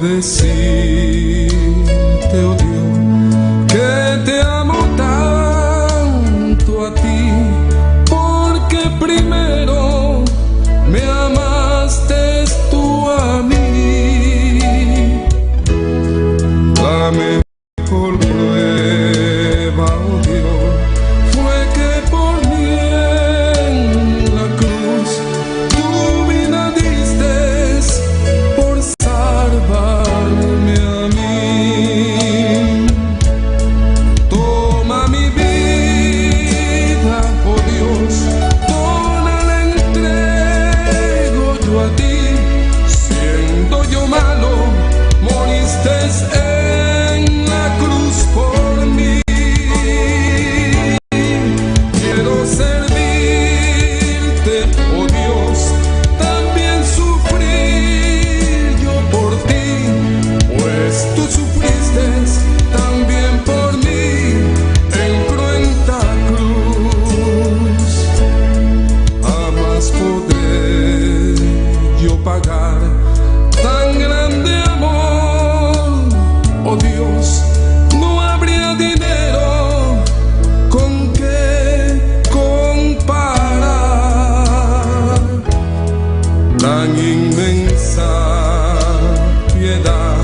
decirte, oh Dios, que te amo tanto a ti, porque primero me amaste tú a mí. La mejor prueba, oh Dios, fue que por mí en la cruz tu vida diste por salvarme a mí. Toma mi vida, oh Dios, toda la entrego yo a ti. Siendo yo malo, moriste en la cruz por mí. Quiero servirte, oh Dios, también sufrir yo por ti, pues tú sufriste también por mí en cruenta cruz. Jamás podré yo pagar tan grande amor, oh Dios, no habría dinero con que comparar tan inmensa piedad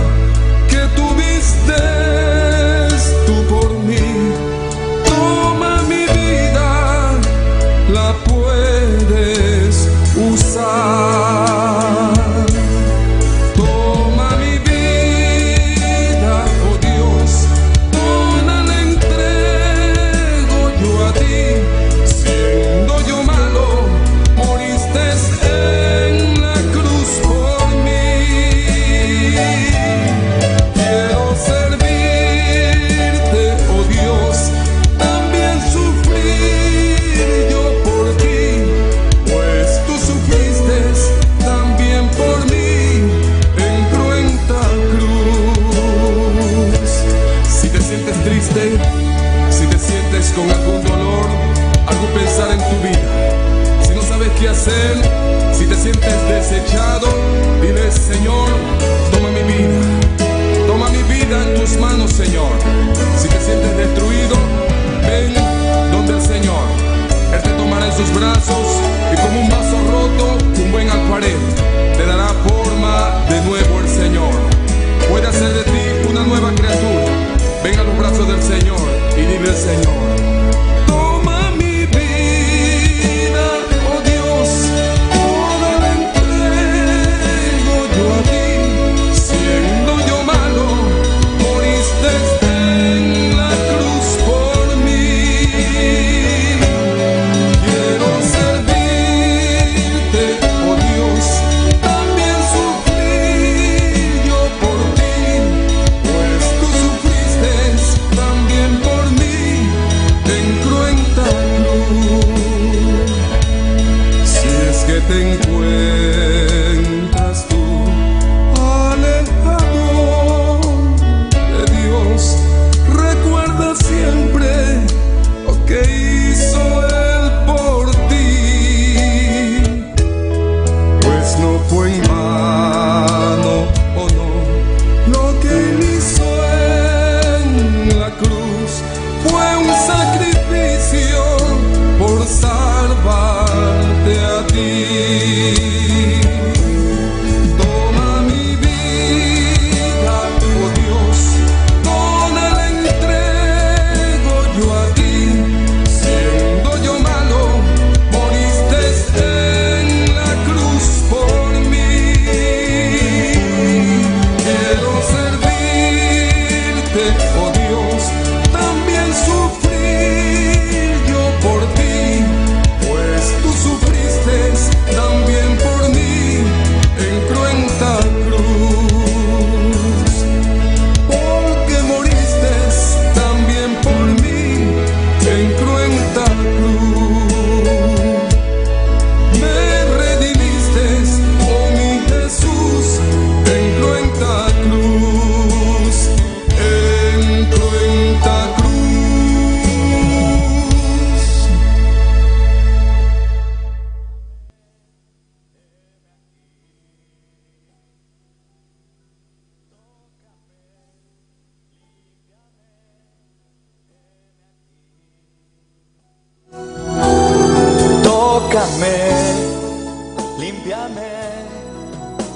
que tuviste tú por mí. Toma mi vida, la puedes usar. Toma mi vida, oh Dios, toda la entrego yo a ti. Siendo yo malo, moriste en la cruz por mí.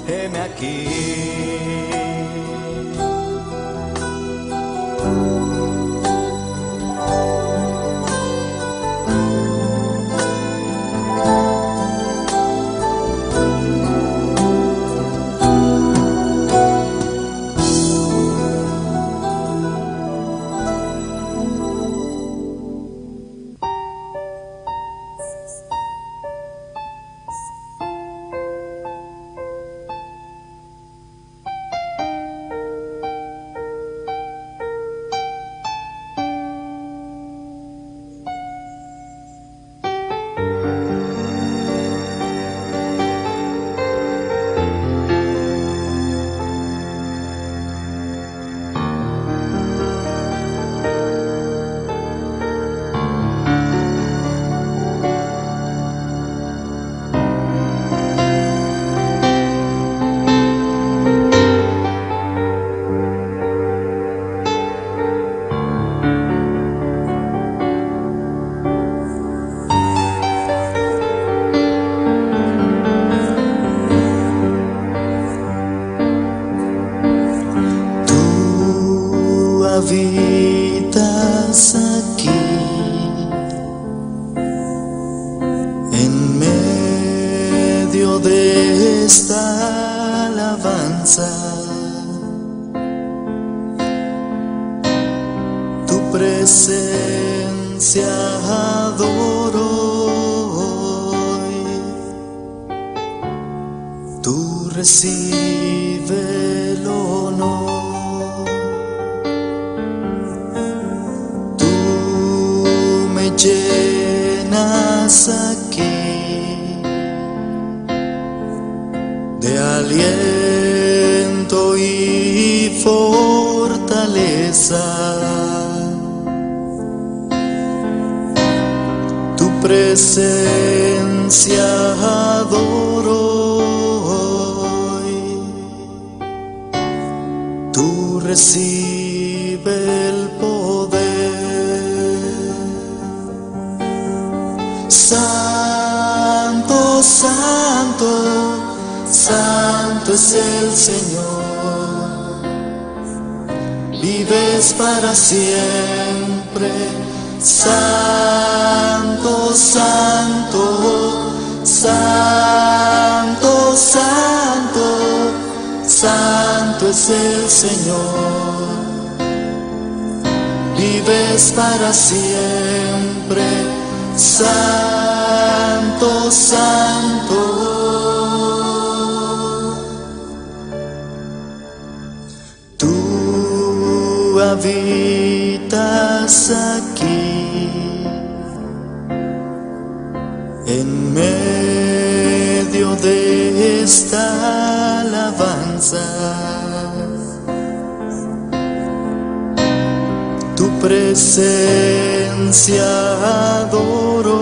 heme aquí. Habitas aquí en medio de esta alabanza. Tu presencia adoro hoy. Tú recibe el honor. Llenas aquí de aliento y fortaleza. Tu presencia adoro hoy. Tú recibe el poder. Santo, santo, santo es el Señor. Vives para siempre. Santo, santo, santo, santo, santo es el Señor. Vives para siempre. Santo, santo. Tú habitas aquí en medio de esta alabanza. Tu presencia adoro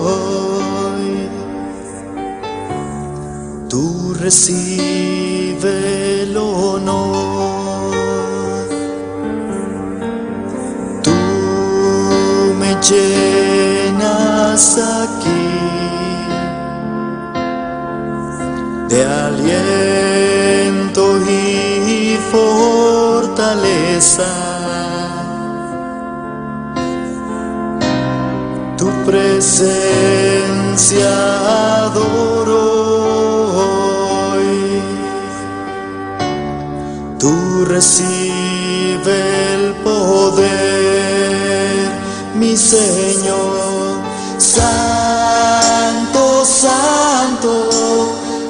hoy. Tú recibe el honor. Tú me llenas aquí de aliento y fortaleza. Tu presencia adoro hoy. Tú recibe el poder, mi Señor. Santo, santo,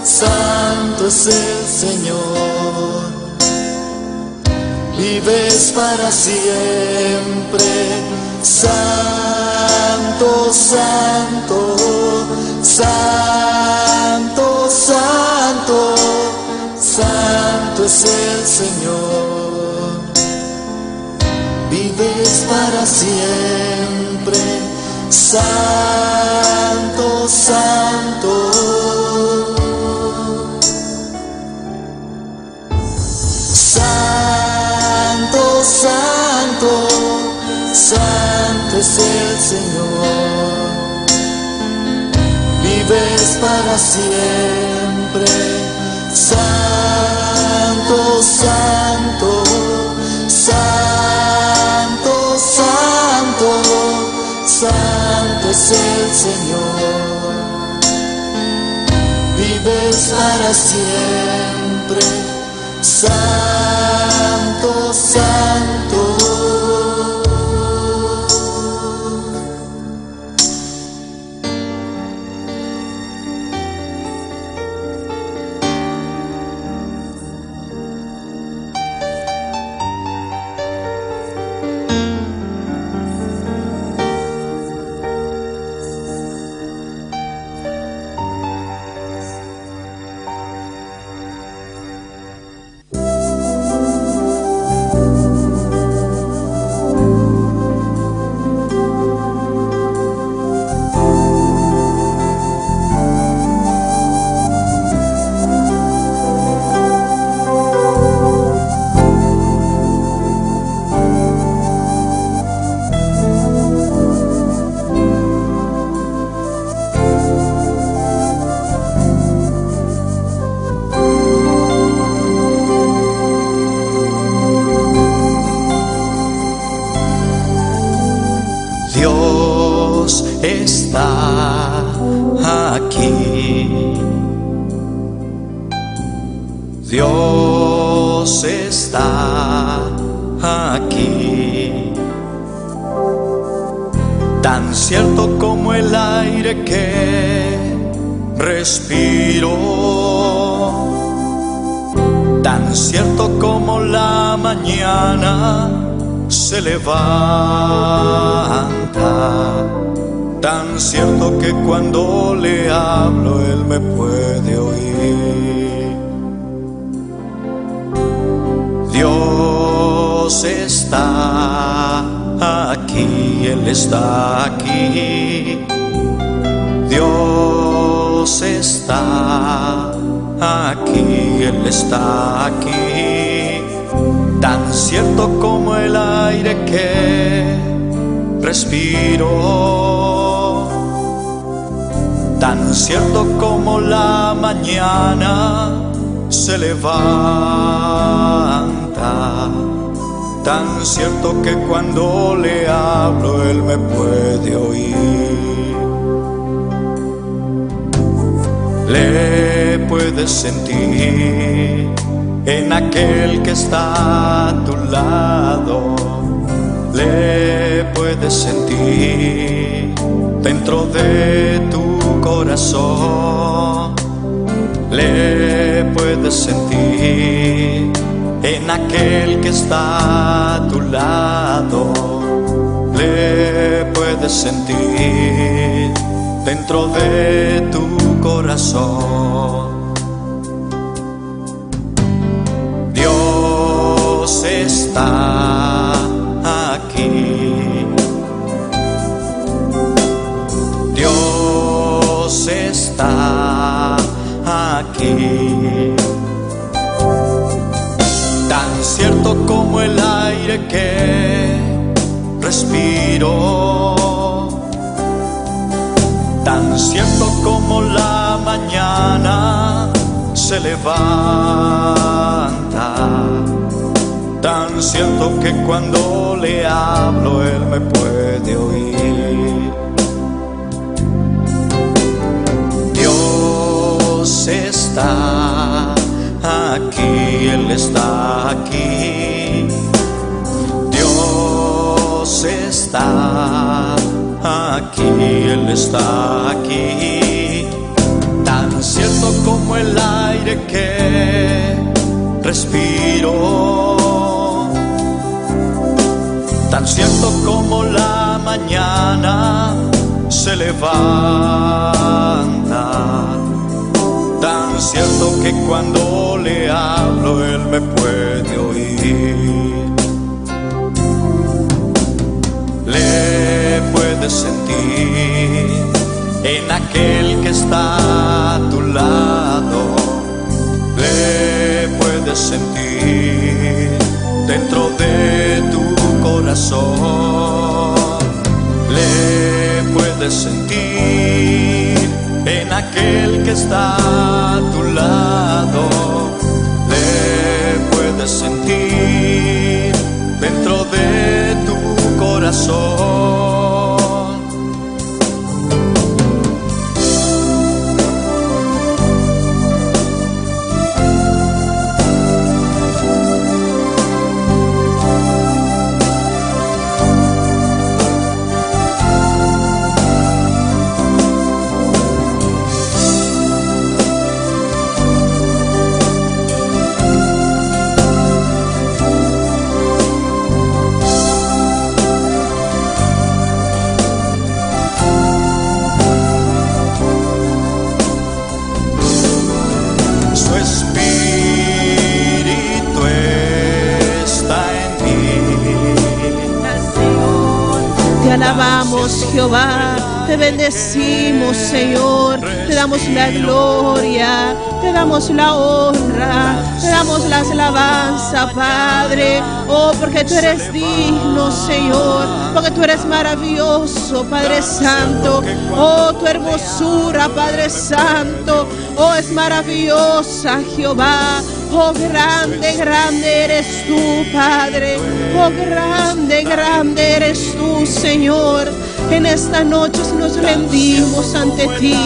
santo es el Señor. Vives para siempre. Santo, santo, santo, santo, santo es el Señor. Vives para siempre. Santo, santo. Santo, santo, santo es el Señor. Vives para siempre. Santo, santo, santo, santo, santo es el Señor. Vives para siempre, santo, santo. Dios está aquí. Dios está aquí. Tan cierto como el aire que respiro, tan cierto como la mañana se levanta, tan cierto que cuando le hablo Él me puede oír. Dios está aquí, Él está aquí. Dios está aquí, Él está aquí. Tan cierto como el aire que respiro, tan cierto como la mañana se levanta, tan cierto que cuando le hablo Él me puede oír. Le puedes sentir en aquel que está a tu lado, le puedes sentir dentro de tu corazón, le puedes sentir en aquel que está a tu lado, le puedes sentir dentro de tu corazón. Dios está aquí. Dios está aquí. Tan cierto como el aire que respiro, tan cierto como la mañana se levanta, tan cierto que cuando le hablo Él me puede oír. Dios está aquí, Él está aquí. Dios está aquí, Él está aquí. Tan cierto como el aire que respiro, tan cierto como la mañana se levanta, tan cierto que cuando le hablo Él me puede oír. Le puedes sentir en aquel que está a tu lado, le puedes sentir dentro de tu corazón, le puedes sentir en aquel que está a tu lado. corazón. Alabamos, Jehová, te bendecimos, Señor, te damos la gloria, te damos la honra, te damos la alabanza, Padre. Oh, porque tú eres digno, Señor, porque tú eres maravilloso, Padre Santo. Oh, tu hermosura, Padre Santo, oh, es maravillosa, Jehová. Oh, grande, grande eres tú, Padre. Oh, grande, grande eres tú, Señor. En esta noche nos rendimos ante ti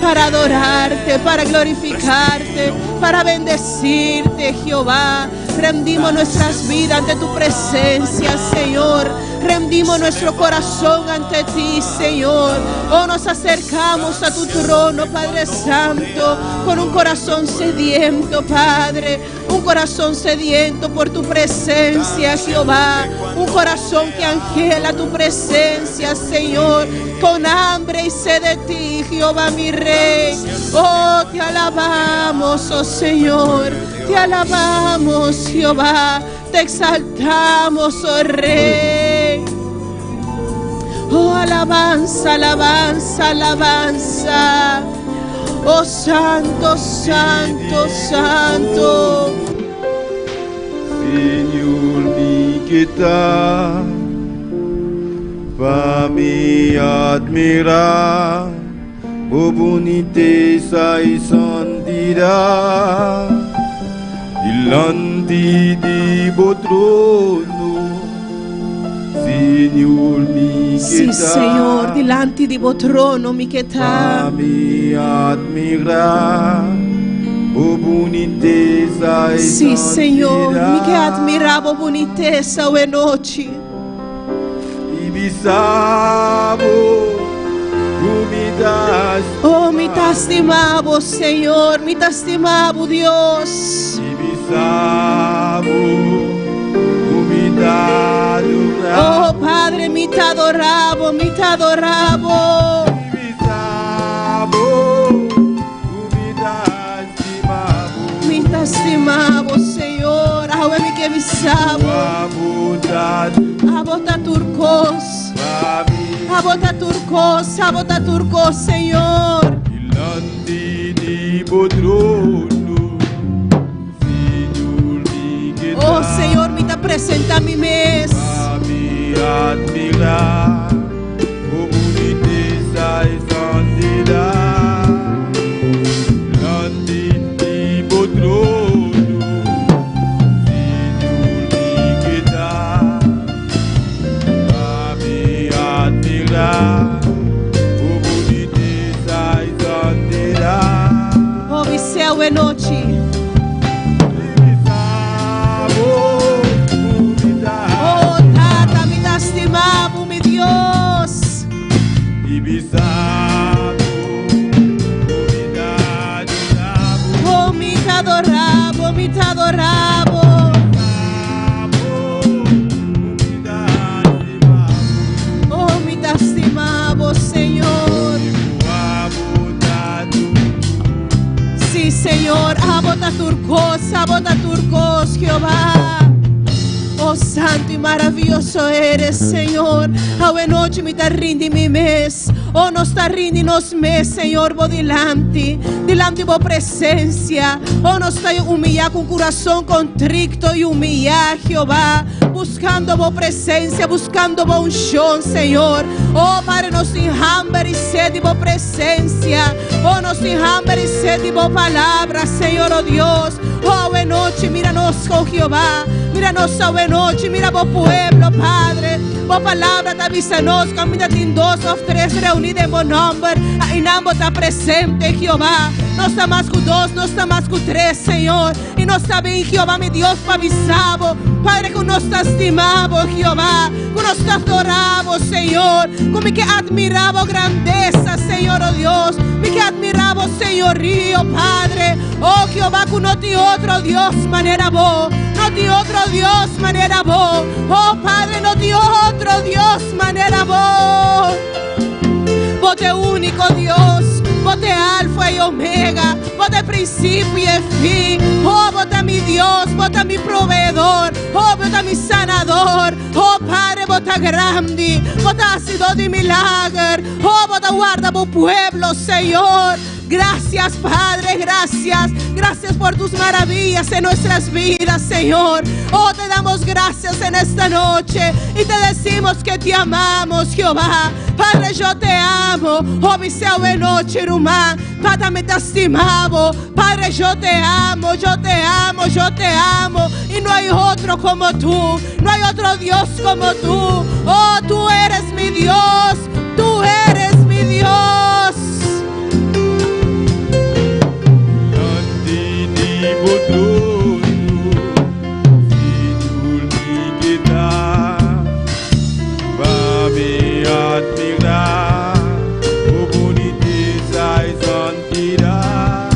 para adorarte, para glorificarte, para bendecirte, Jehová. Rendimos nuestras vidas ante tu presencia, Señor. Rendimos nuestro corazón ante ti, Señor. Oh, nos acercamos a tu trono, Padre Santo, con un corazón sediento, Padre. Un corazón sediento por tu presencia, Jehová. Un corazón que angela tu presencia, Señor. Con hambre y sed de ti, Jehová, mi Rey. Oh, te alabamos, oh Señor. Te alabamos, Jehová. Te exaltamos, oh Rey. Oh, alabanza, alabanza, alabanza. Oh, santo, santo, santo. Señor, mi quieta, va me admirar, tu boniteza y santidad, delante de tu trono. Señor, mi Sí, Señor, delante di tuo trono mi quieta. mi admirar, o boniteza e Sì, Signor, mi che admiravo bonitezza o noci. Ibisabo, umidade. Oh, mi t'estimavo, Signor, mi t'estimavo, Dios. Ibisabo, umidade. Oh, Padre, mi t'adoravo, mi t'adoravo. Ibisabo, umidade. Mi t'estimavo, Signor, aue mi che visavo. Abota turcos, abota turcos, Signor. Delante de tu trono, Señor, mi quieta. Oh, Signor, mi te presenta mi mes. Mi admirar, boniteza e santidad. Delante de tu trono, Señor, mi quieta. Mi admirar, boniteza e santidad. Oh, mi céu e noite. Oh, Tata, mi t'estimavo, mi Dios. Oh, mi t'adoravo, mi t'adoravo. Oh, mi t'estimavo, Señor. Sí, Señor, abota turcos, Jehová. Oh, santo y maravilloso eres, Señor. Hoy noche me te rindi mi mes. Oh, nos te rindi nos mes, Señor, vos delante de vos presencia. Oh, nos te humillar con corazón contrito y humillar, Jehová. Buscando vos presencia, buscando vos unción, Señor. Oh, Padre, nos sin hambre y sed de vos presencia. Oh, nos sin hambre y sed de vos palabras, Señor, oh Dios. Oh, hoy noche, míranos, oh Jehová. Mira nossa noite, mira o pueblo, Padre. Boa palavra tá avisa-nos, caminha em 2 ou 3 reunidos em bom nome. Aí não está presente, Jeová. Não está mais com 2, não está mais com 3, Senhor. E nós sabemos, Jeová, meu Deus, para avisar, Padre, que nós te estimamos, Jeová. Que nós te adoramos, Senhor. Como que admiramos a grandeza, Senhor, oh Deus. Que admiramos, Senhorio, Padre. Oh, Jeová, que não tem outro Deus, maneira boa. Não tem outro Deus, maneira boa. Oh, Padre, não tem outro Deus, maneira boa. Vos é único Deus. Vos é alfa e omega. Vos é princípio e fim. Oh, vos é mi Deus. Vos é mi proveedor. Oh, vos é mi sanador. Oh, Padre, vos é grande. Vos é sido de milagre. Oh, vos guarda o pueblo, Senhor. Gracias, Padre, gracias. Gracias por tus maravillas en nuestras vidas, Señor. Oh, te damos gracias en esta noche y te decimos que te amamos, Jehová. Padre, yo te amo. Oh, mi sea de noche, irmã. Padre, me te estimamos. Padre, yo te amo, yo te amo, yo te amo. Y no hay otro como tú. No hay otro Dios como tú. Oh, tú eres mi Dios. Tú eres mi Dios. Admirar o boniteza e santidade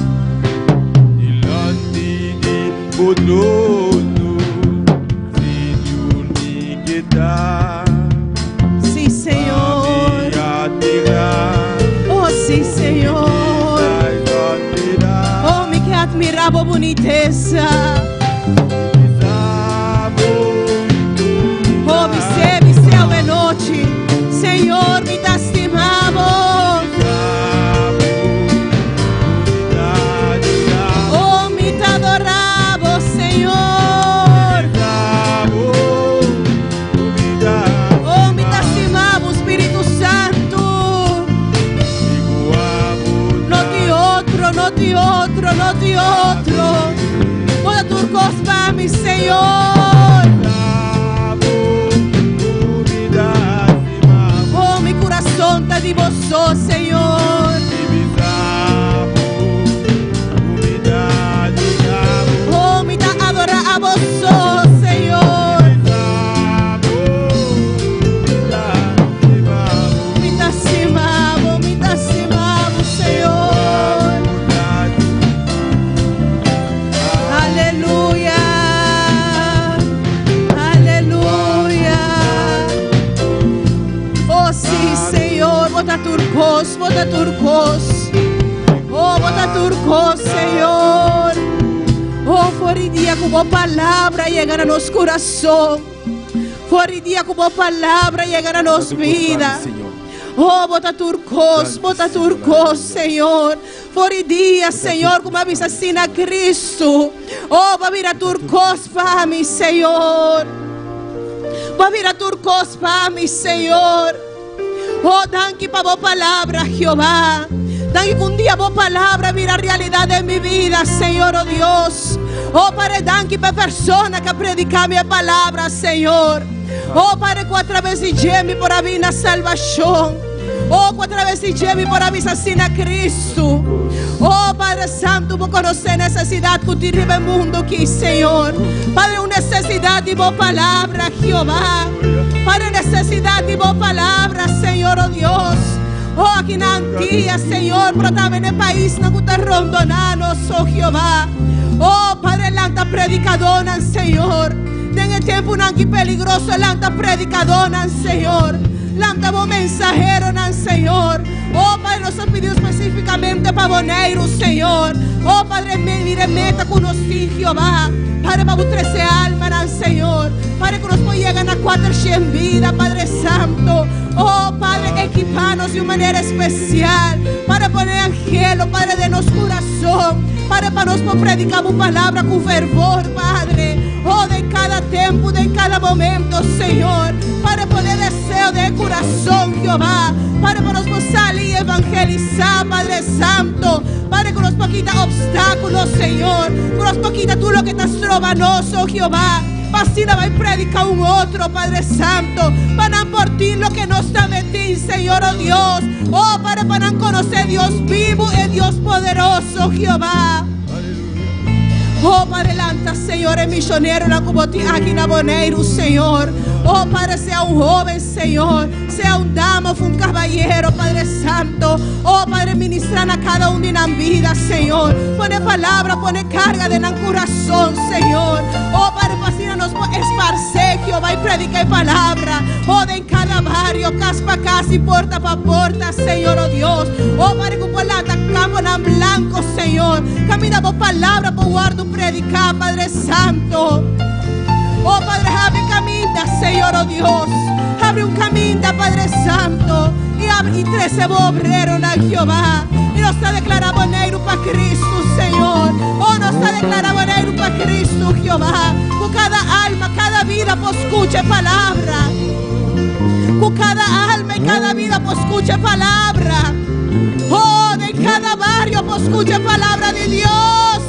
diante de o trono, Senhor, me dá. Sí, Señor. Admirar, Oh, sí, Señor. Oh, me que admirava a boniteza. Oh, me céu de noite. Senhor, me te estimamos. Oh, me te adoramos, Senhor. Oh, me te estimamos, Espírito Santo. Não tem outro, não tem outro, não tem outro. Toda turcos para mim, Senhor. De vos, Senhor. Oh, me da adorar a vos, Senhor. Me da estimamos, Senhor. Aleluia. Aleluia. Oh, sim, Senhor. Bota turcos, bota turcos. Oh, bota turcos, Senhor. Oh, fora dia com boa palavra chegar a nosso coração. Fora dia com boa palavra chegar a nossa vida. Oh, bota turcos, Senhor. Fora dia, Senhor, como avisa assim a Cristo. Oh, vai vir a turcos para mim, Senhor. Vai vir a turcos para mim, Senhor. Oh, danke para boa palavra, Jehová. Danke que dia boa palavra vira realidade em minha vida, Senhor, oh Deus. Oh, Padre, danke para persona que predica minha palavra, Senhor. Oh, Padre, que através de Jemi por vir na salvação. Oh, que através de Jemi por vir assim a Cristo. Oh, Padre Santo, por conhecer a necessidade que te ribe o mundo aqui, Senhor. Padre, uma necessidade de boa palavra, Jehová. Padre, necessidade de boa palavra, Senhor, oh Deus. Oh, aqui na Antilha, Senhor, pero também no país, na Guta Rondonano, oh Jehová. Oh, Padre, lanta predicadona, Senhor. Tem tempo não que peligroso, lanta predicadona, Senhor. Lanta bom mensajero, não, Senhor. Oh, Padre, nós pedimos especificamente para Boneiro, Senhor. Oh, Padre, mire meta com nós, Jehová. Padre, para 13 almas, não, Senhor. Padre, que nós podemos chegar na 400 em vida, Padre Santo. Oh, Padre, equipanos de uma maneira especial. Para poner angelo, Padre, de nosso coração. Padre, para nós predicar a palavra com fervor, Padre. Oh, de cada tempo, de cada momento, Senhor. Para poner desejo de coração, Jehová. Para nós salir e evangelizar, Padre Santo. Para que nos poquita obstáculos, Senhor. Que nos poquita tudo que estás trova nosso, Jehová. Vacina va a predicar un otro, Padre Santo. Van a por ti lo que no sabe ti, Señor, oh Dios. Oh, Padre, para conocer Dios vivo y Dios poderoso, Jehová. Oh, Padre, lanta, Señor, el misionero, la cuboti aquí en Aboneiro, Señor. Oh, Padre, sea un joven, Señor, sea un dama, un caballero, Padre Santo. Oh, Padre, ministran a cada uno en la vida, Señor. Pone palabra, pone carga de nuestro corazón, Señor. Oh, Padre, fascínanos por esparcer, Jehová, y predicar palabra. Oh, de en cada barrio, casa para casa y puerta para puerta, Señor, oh Dios. Oh, Padre, con palabra, campo en blanco, Señor. Caminamos palabra por guardo predicar, Padre Santo. Oh, Padre, abre camino, Señor, oh Dios. Abre un camino, Padre Santo. Y 13 obreros en Jehová. Y nos está declarando negro para Cristo, Señor. Oh, nos está declarando negro para Cristo, Jehová. Con cada alma, cada vida, pues escuche palabra. Con cada alma y cada vida, pues escuche palabra. Oh, de cada barrio, pues escuche palabra de Dios.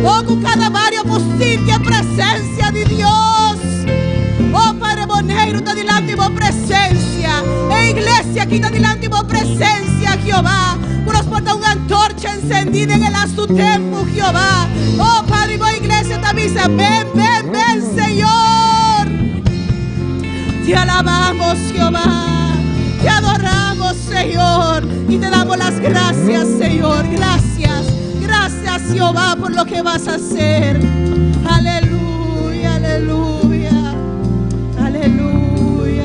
Oh, con cada barrio, pues siente presencia de Dios. Oh, Padre Boneiro, está delante de presencia. Iglesia, aquí está delante de presencia, Jehová. Nos porta una antorcha encendida en el su tiempo, Jehová. Oh, Padre, y iglesia te avisa, ven, ven, ven, Señor. Te alabamos, Jehová. Te adoramos, Señor. Y te damos las gracias, Señor. Gracias. Gracias, Jehová, por lo que vas a hacer. Aleluya, aleluya, aleluya.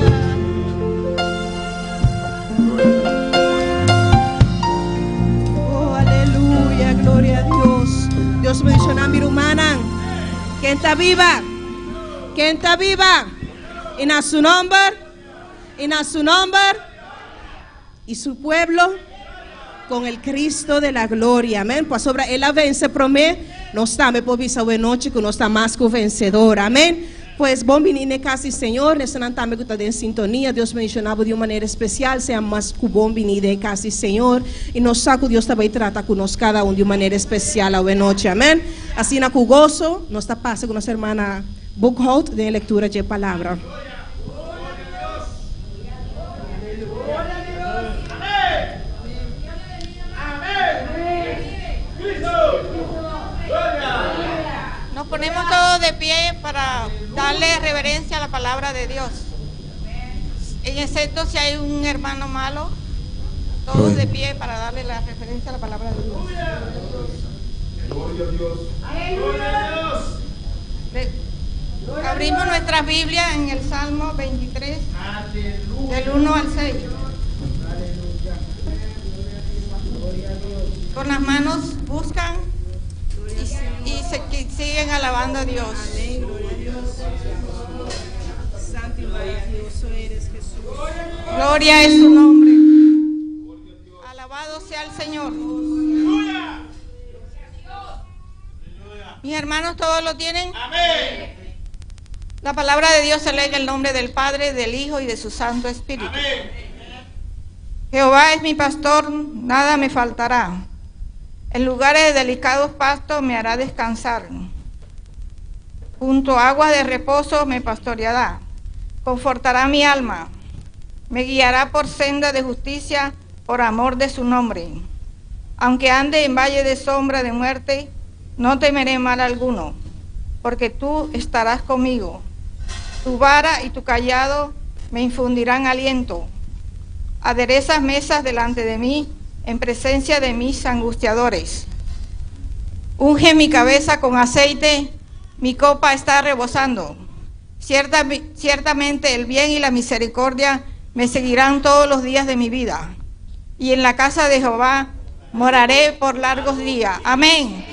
Oh, aleluya, gloria a Dios. Dios me dice, mi hermana, ¿quién está viva? ¿Quién está viva? Y a su nombre, y a su nombre, y su pueblo con el Cristo de la gloria, amén. Pues sobre él vence promete, no está me por visa de noche que no está más que vencedor, amén. Pues bom menino casi Señor, nessa também que está em sintonia, Deus mencionava de uma maneira especial, seja mais que bom menino casi Señor, e nós saco Deus também trata conosco cada um de uma maneira especial a noite, amém. Assim na com gozo, nós está passa com nossa irmã Buchholz de leitura de palavra. Nos ponemos todos de pie para darle reverencia a la palabra de Dios. En excepto si hay un hermano malo, todos de pie para darle la reverencia a la palabra de Dios. Abrimos nuestra Biblia en el Salmo 23, del 1 al 6. Con las manos buscan y siguen alabando a Dios. Santo y maravilloso eres Jesús. Gloria es su nombre. Alabado sea el Señor. Mis hermanos, ¿todos lo tienen? Amén. La palabra de Dios se lee en el nombre del Padre, del Hijo y de su Santo Espíritu. Amén. Jehová es mi pastor, nada me faltará. En lugares de delicados pastos me hará descansar. Junto a aguas de reposo me pastoreará. Confortará mi alma. Me guiará por senda de justicia por amor de su nombre. Aunque ande en valle de sombra de muerte, no temeré mal alguno, porque tú estarás conmigo. Tu vara y tu cayado me infundirán aliento. Aderezas mesas delante de mí, en presencia de mis angustiadores. Unge mi cabeza con aceite, mi copa está rebosando. Ciertamente el bien y la misericordia me seguirán todos los días de mi vida, y en la casa de Jehová moraré por largos días. Amén.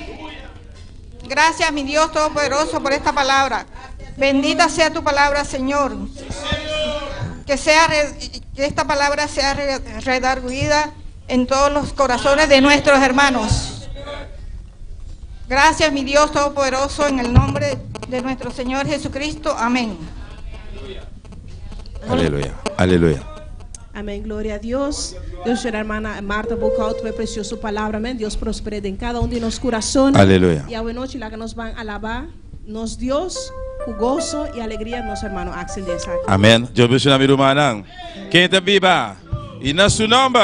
Gracias, mi Dios Todopoderoso, por esta palabra. Bendita sea tu palabra, Señor. Que esta palabra sea redarguida en todos los corazones de nuestros hermanos. Gracias, mi Dios Todopoderoso, en el nombre de nuestro Señor Jesucristo. Amén. Aleluya, aleluya. Amén, gloria a Dios. Dios será hermana Marta Buchholz, tu preciosa palabra, amén. Dios prospere en cada uno de los corazones. Aleluya. Y a buena noche la que nos van a alabar, nos Dios gozo y alegría de nuestro hermano Axel de Isaac. Amém. Deus abençoe a irmã. Quem está viva? E no seu nome,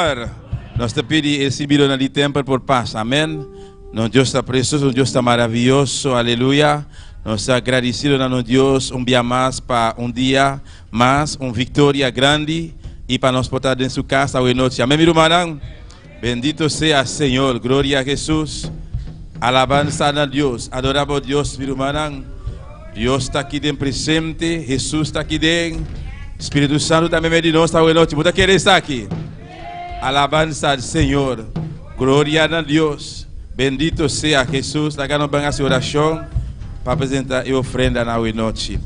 nós te pedimos esse milhão de tempo por paz. Amém. Nosso Deus está precioso, nosso Deus está maravilhoso. Aleluia. Nós estamos agradecidos a nosso Deus dia mais para dia mais, uma vitória grande e para nós botar em sua casa hoje noite. Amém, irmã. Bendito seja o Senhor. Glória a Jesus. Alabanza a Deus. Adoramos a Deus, irmã. Deus está aqui dentro presente, Jesus está aqui dentro, Espírito Santo também me diz esta noite. Você quer estar aqui? Alabanza ao Senhor, glória a Deus, bendito seja Jesus. Agora nós vamos fazer oração para apresentar a ofrenda na noite.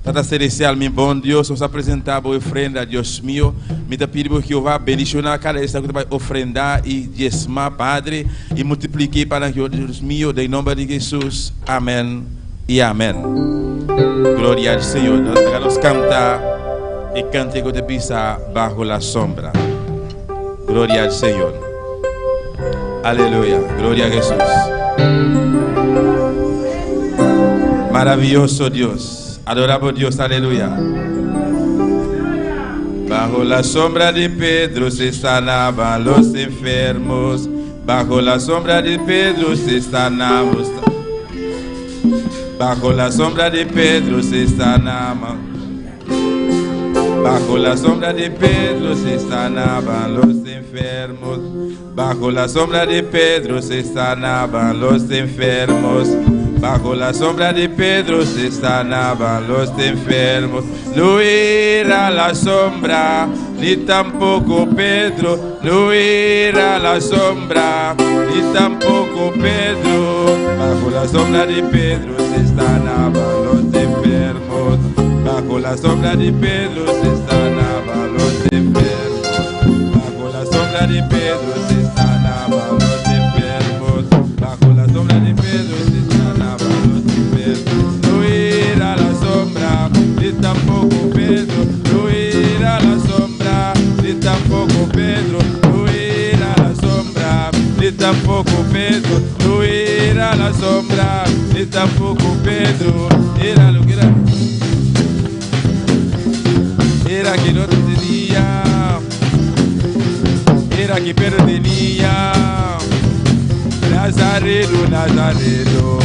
Tata celestial, meu bom Deus, vamos apresentar a ofrenda a Deus meu. Me pedindo que eu vá bendicionar cada esta que vai ofrendar e diezmar, Padre, e multiplicar para Deus meu, em nome de Jesus. Amém. E amém. Glória ao Senhor. Nós vamos cantar e cântico de pisa bajo la sombra. Glória ao Senhor. Aleluia. Glória a Jesus. Maravilloso Deus. Adoramos Deus. Aleluia. Bajo la sombra de Pedro se sanaban los enfermos. Bajo la sombra de Pedro se sanamos. Bajo la sombra de Pedro se sanaban. Bajo la sombra de Pedro se sanaban los enfermos. Bajo la sombra de Pedro se sanaban los enfermos. Bajo la sombra de Pedro se sanaban los enfermos. No era la sombra, ni tampoco Pedro. No era la sombra, ni tampoco Pedro. Bajo la sombra de Pedro se sanaban los enfermos. Bajo la sombra de Pedro se sanaban los enfermos. Bajo la sombra de Pedro se sanaban los enfermos. Bajo la sombra de Pedro se sanaban los enfermos. No era la sombra, ni tampoco Pedro. No era la sombra, ni tampoco Pedro. No era la sombra, ni tampoco Pedro. No era la sombra, ni tampoco Pedro. Era lo que era. Era que no tenía, era que perdía. Nazareno, Nazareno,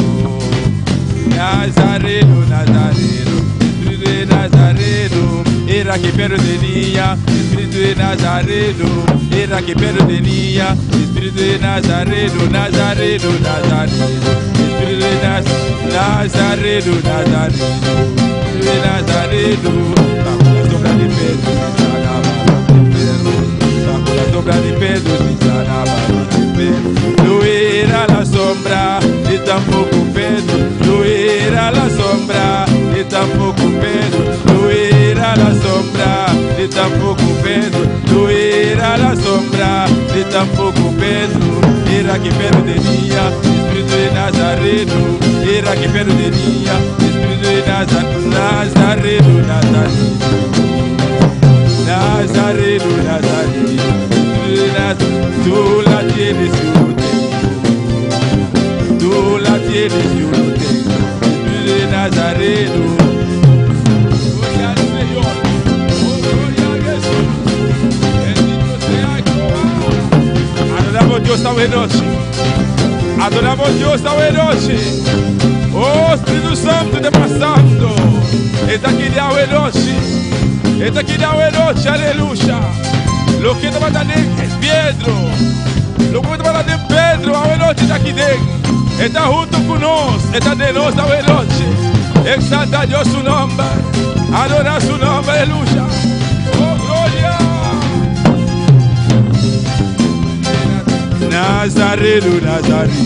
Nazareno, Nazareno, Espíritu de Nazareno, era que perdía. Espíritu de Nazareno, era que perdía. Espíritu de Nazareno, Nazareno, Nazareno, Espíritu de Nazareno, Nazareno, Espíritu de Nazareno. De Pedro se sanaban los enfermos. Bajo la sombra de Pedro se sanaban los enfermos. No era la sombra, ni tampoco Pedro. No era la sombra, ni tampoco Pedro. No era la sombra, ni tampoco Pedro. No era la sombra, ni tampoco Pedro. Era que perdía. Espíritu de Nazareno, era que perdía. Espíritu de Nazareno, Nazareno, Nazareno. Nazareno, Nazareno, tú la tienes, yo no tengo. Tú la tienes, yo no tengo. Espíritu de Nazareno. Gloria al Señor, oh gloria a Jesús. Bendito sea Jehová. Adoramos a Dios esta noche. Adoramos a Dios esta noche. Oh Espíritu Santo de pasando. Está aquí de hoy noche. Está aqui na noite, aleluia. Lo que está mandando é Pedro. Lo que está mandando é Pedro, a noite está aqui dentro. Está junto conosco, está de nós a noite. Exalta a Deus o nome, adora su nome, aleluia. Oh, glória. Nazareno, Nazareno,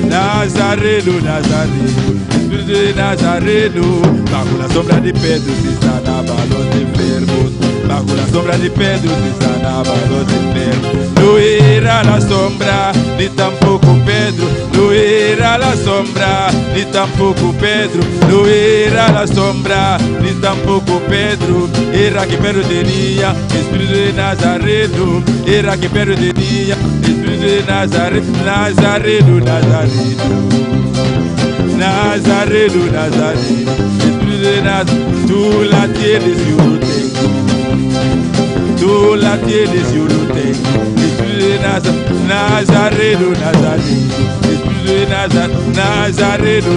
Nazareno, Nazareno. Espíritu de Nazareno, bajo la sombra de Pedro se sanaban los enfermos. Bajo la sombra de Pedro se sanaban los enfermos. No era la sombra, ni tampoco Pedro. No era la sombra, ni tampoco Pedro. No era la sombra, ni tampoco Pedro. Era que perdía. Espíritu de Nazareno, era que perdía. Espíritu de Nazareno, Nazareno, Nazareno. Nazareno. Nazareno, Nazareno, Espíritu de Nazareno, tú la tienes, yo lo tengo. Tú la tienes, yo lo tengo. Espíritu de Nazareno, Nazareno, Espíritu de Nazareno, Nazareno,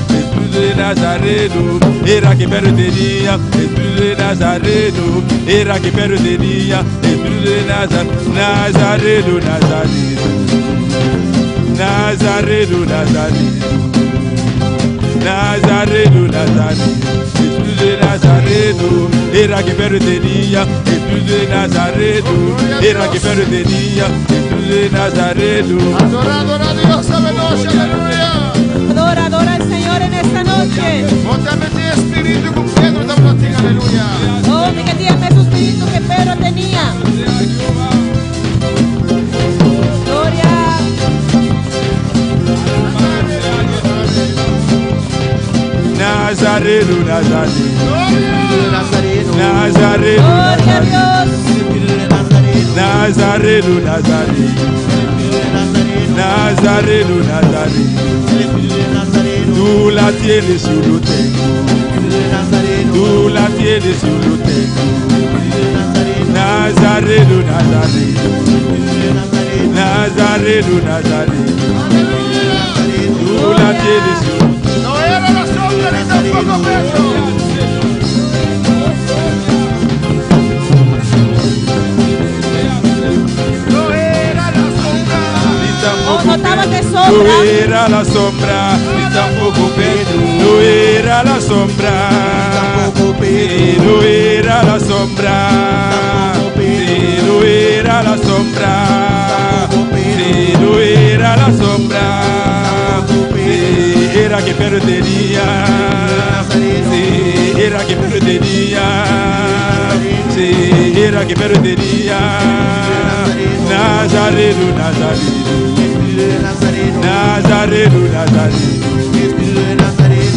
Espíritu de Nazareno, era que pertenía, Espíritu de Nazareno, era que pertenía, Espíritu de Nazareno, Nazareno, Nazareno, Nazareno, Nazareno, Nazareno, Espíritu de Nazareno, era que pertenía, Espíritu de Nazareno, era que pertenía, Espíritu de Nazareno. Adora, adora a Dios, aleluya, aleluya. Adora, adora al Señor en esta noche. Montame tu espíritu con Pedro, también, aleluya. Oh, que tiene su espíritu que Pedro tenía. Gloria. Nazareno, Nazareno, Nazareno, Nazareno, Gloria a Dios. Nazareno, Nazareno, Nazareno, Nazareno, tú la tienes, yo lo tengo. Tú la tienes, yo lo tengo. Nazareno, Nazareno, Nazareno, Nazareno, tú la tienes, yo lo tengo. No era la sombra ni tampoco Pedro. No era la sombra. Oh, no estaba de No sombra. era la sombra, ni tampoco Pedro. No era la sombra, no era la sombra, no era la sombra, no era la sombra, era que pertenía, era que pertenía, era que pertenía, Nazareno, Nazareno. Nazareno, Nazareno,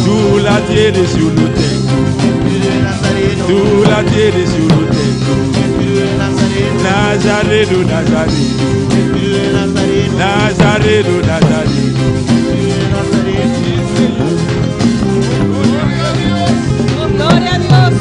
tú la tienes, yo lo tengo. Tú la tienes, yo lo tengo. Nazareno, Nazareno, Nazareno, Nazareno. Oh, gloria a Dios.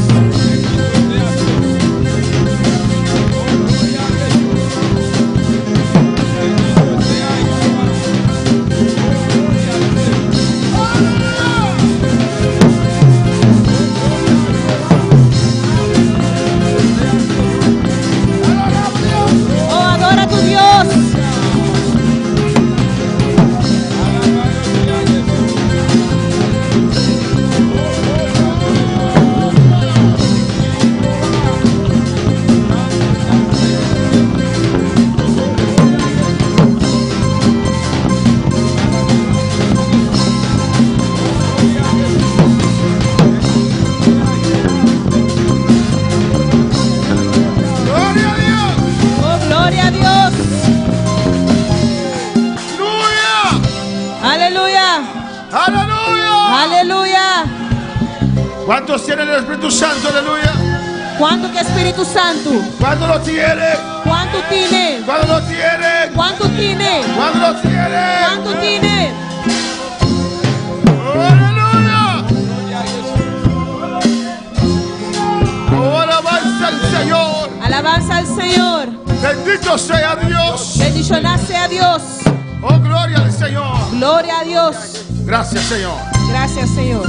Oh, adora a tu Dios. Gloria a Dios. Oh, gloria a Dios. Aleluya. Aleluya. Aleluya. Aleluya. ¿Cuántos tienen el Espíritu Santo? Aleluya. ¿Cuánto que Espíritu Santo? ¿Cuánto lo tiene? ¿Cuánto tiene? ¿Cuánto lo tiene? ¿Cuánto tiene? ¿Cuánto lo tiene? ¿Cuánto tiene? Aleluya. Oh, alabanza al Señor. Alabanza al Señor. Bendito sea Dios. Bendicionado sea Dios. Oh, gloria al Señor. Gloria a Dios. Gracias, Señor. Gracias, Señor.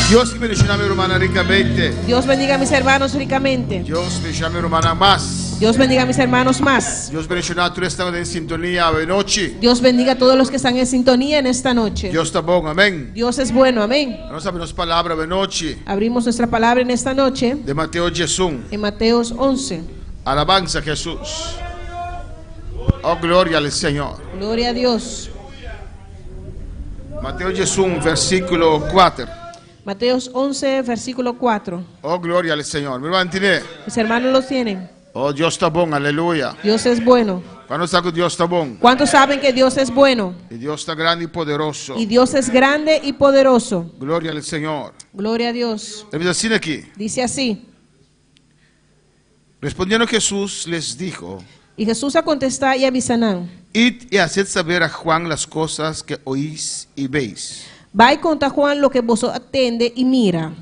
Dios bendiga a mi hermana ricamente. Dios bendiga a mis hermanos ricamente. Dios bendiga a mi hermana más. Dios bendiga a mis hermanos más. Dios bendiga a todos están en sintonía de noche. Dios bendiga a todos los que están en sintonía en esta noche. Dios está bueno, amén. Dios es bueno, amén. Vamos a ver las palabras de noche Abrimos nuestra palabra en esta noche de Mateo Jesús. en Mateos 11. Alabanza a Jesús. Oh, gloria al Señor. Gloria a Dios. Mateo Jesús, versículo 4. Mateos 11, versículo 4. Oh, gloria al Señor. Mi hermano tiene. Mis hermanos los tienen. Oh, Dios está bueno, aleluya. Dios es bueno. Cuando sabe que Dios está bueno. ¿Cuántos saben que Dios es bueno? Y Dios está grande y poderoso. Y Dios es grande y poderoso. Gloria al Señor. Gloria a Dios. Debe decir aquí. Dice así. Respondiendo Jesús les dijo: Y Jesús a contestar y a Bisanán: Id y haced saber a Juan las cosas que oís y veis. Va y conta a Juan lo que vos atende y mira.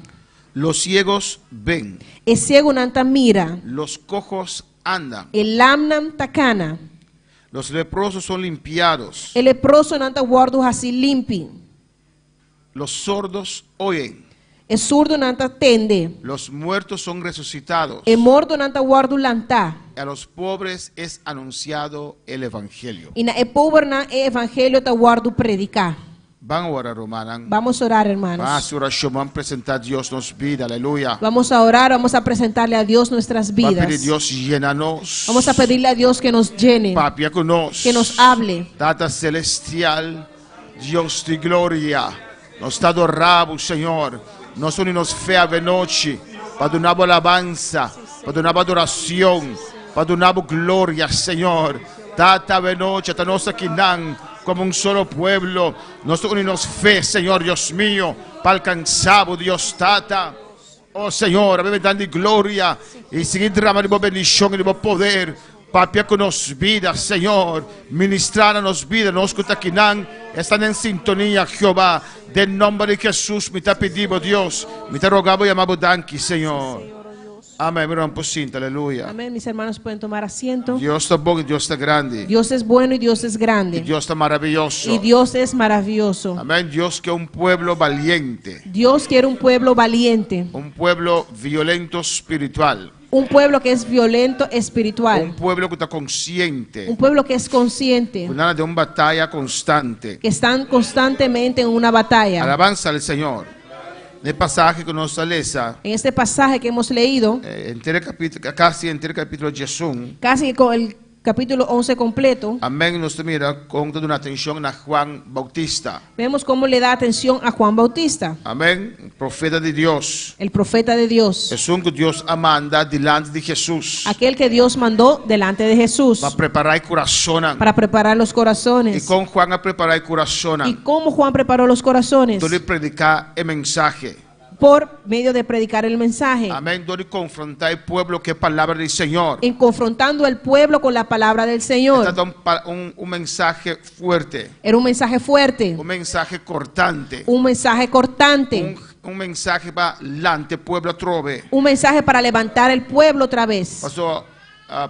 Los ciegos ven, El ciego nanta mira. los cojos andan, El lamnam takana. los leprosos son limpiados, El leproso nanta guardo así limpi. los sordos oyen, El zurdo nanta tende. los muertos son resucitados, El mordo nanta guardo lanta. a los pobres es anunciado el evangelio. Y na el pobre na el evangelio ta guardo predicar. Van a orar, hermanos. Vamos a orar, Va a hermanos. hacer oración, van a presentar a Dios nos vida, aleluya. Vamos a orar, vamos a presentarle a Dios nuestras Va a pedir vidas. Dios llénanos. Vamos a pedirle a Dios que nos llene, Papi, con que nos hable. Tata celestial, Dios de gloria, nos está adorado, Señor. Nós unimos fé a noite, para donar alabanza, para donar adoração, para donar glória, Senhor. Tata a noite, hasta nossa quinán, como un solo pueblo. Nós unimos fé, Senhor, Dios mío, para alcançar, Dios Tata. Oh Senhor, a mim dando glória e seguir derramando de bendição e de poder. Papi, con nos vida, Señor, ministrar a nos vida, nos que están en sintonía, Jehová, del nombre de Jesús, me te pedimos, Dios, me te rogamos y amamos, danki, Señor. Amén, mira un poquito, aleluya. Amén, mis hermanos pueden tomar asiento. Dios está bueno y Dios está grande. Dios es bueno y Dios es Y grande. Dios está maravilloso. Y Dios es maravilloso. Amén, Dios que es un pueblo valiente, Dios quiere un pueblo valiente, un pueblo violento espiritual, un pueblo que es violento un espiritual, pueblo que está consciente, un pueblo que es consciente, una de una batalla constante. que están constantemente en una batalla. Alabanza al Señor. El pasaje que nos lesa, En este pasaje que hemos leído, casi entero capítulo de Jesús, casi con el capítulo 11 completo, amén, nos mira con toda una atención a Juan Bautista, vemos cómo le da atención a Juan Bautista, amén, profeta de Dios, el profeta de Dios, Jesús que Dios manda delante de Jesús, aquel que Dios mandó delante de Jesús para preparar el corazón, para preparar los y corazones. con Juan a preparar el corazón, ¿Y cómo Juan preparó los corazones? donde predicar el mensaje, Por medio de predicar el mensaje, amén, donde confrontar el pueblo que es palabra del Señor. en confrontando al pueblo con la palabra del Señor. Está un mensaje fuerte, Era un mensaje fuerte, un mensaje cortante, un mensaje cortante, un mensaje para adelante, pueblo trove. un mensaje para levantar el pueblo otra vez. Pastor,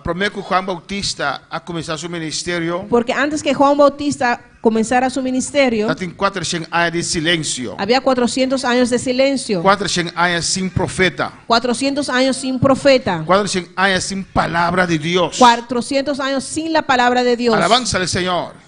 primero que Juan Bautista a comenzar su ministerio, Porque antes que Juan Bautista comenzara su ministerio, tem 400 años de silencio, había 400 años de silencio, 400 años sin profeta, 400 años sin profeta, 400 años sin palabra de Dios. 400 años sin la palabra de Dios. Alabanza al Señor.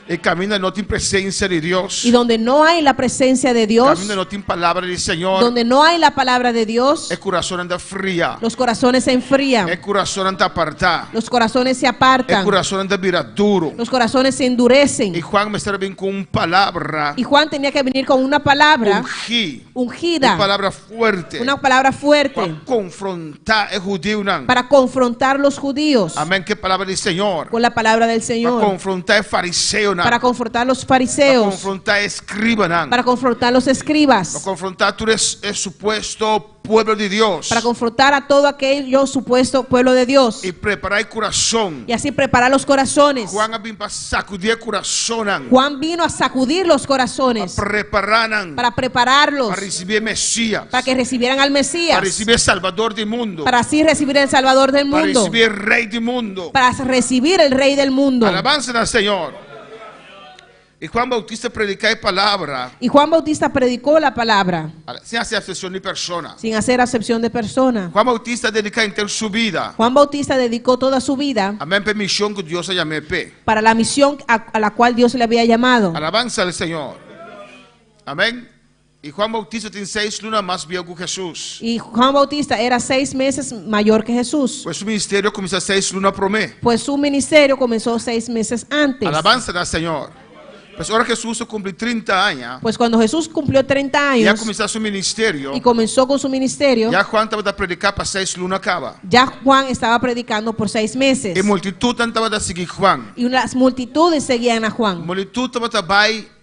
Y camina no tiene presencia de Dios. Y donde no hay la presencia de Dios, Camina no tiene palabra del Señor. donde no hay la palabra de Dios, El corazón anda fría. los corazones se enfrían, El corazón anda apartado. los corazones se El apartan, corazón anda vira duro. los corazones se Y endurecen. Juan me está bien con una palabra Y Juan tenía que venir con una palabra ungida, una ungida, palabra fuerte, una palabra fuerte para confrontar el judío. para confrontar los judíos Amén, que palabra del Señor. con la palabra del Para Señor, confrontar el fariseo. para confrontar los Para fariseos, confrontar el escriba. para confrontar los Para escribas, confrontar todo el supuesto pueblo de Dios. para confrontar a todo aquello supuesto pueblo de Dios Y preparar el corazón. y así preparar los corazones. Juan ha venido para sacudir el corazón. Juan vino a sacudir los corazones Para preparar. para prepararlos, Para recibir Mesías. para que recibieran al Mesías, Para recibir el Salvador del mundo. para así recibir el Salvador del Para mundo, recibir el Rey del mundo. para recibir el Rey del mundo. Alabanza al Señor. Y Juan Bautista predicaba palabra Y Juan Bautista predicó la palabra sin hacer acepción de persona. sin hacer acepción de persona. Juan Bautista dedicaba entera su vida. Juan Bautista dedicó toda su vida Amén, para misión que Dios ha llamado. para la misión a la cual Dios le había llamado. Alabanza al Señor. Amén. Y Juan Bautista tiene 6 lunas más viejo que Jesús. Y Juan Bautista era 6 meses mayor que Jesús, Pues su ministerio comenzó 6 lunas por mes. pues su ministerio comenzó 6 meses antes. Alabanza al Señor. Pues ahora Jesús cumplió 30 años. Pues cuando Jesús cumplió 30 Ya años comenzó su ministerio. y comenzó con su ministerio, Ya Juan estaba a predicar para 6 lunas acaba. ya Juan estaba predicando por 6 meses. Y multitud estaba a seguir Juan. Y las multitudes seguían a Juan. Multitud estaba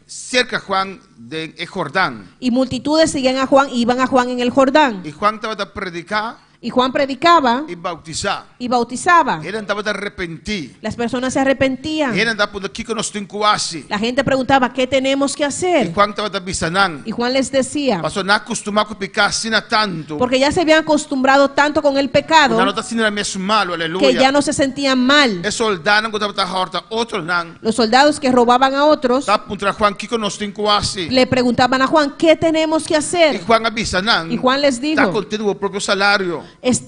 cerca de Juan de Jordán. Y multitudes seguían a Juan y iban a Juan en el Jordán. Y Juan estaba a predicar Y Juan predicaba e bautizar. y bautizaba. Ele andava de arrepentir. Las personas se arrepentían. Ele andava por aqui que nós temos que La gente preguntaba, ¿qué tenemos que E hacer? Juan estava de bisanang. Y Juan les decía, Pastor, não acostumar com picar assim tanto. porque ya se habían acostumbrado tanto con el pecado Não está sendo mesmo malo, que ya aleluia. no se sentían mal. É soldado que estava horta, outro não. Los soldados que robaban a otros Tá contra Juan, que nós temos que le preguntaban a Juan, ¿qué tenemos que E hacer? Juan avisa não. Y Juan les Está dijo, contendo o próprio salário.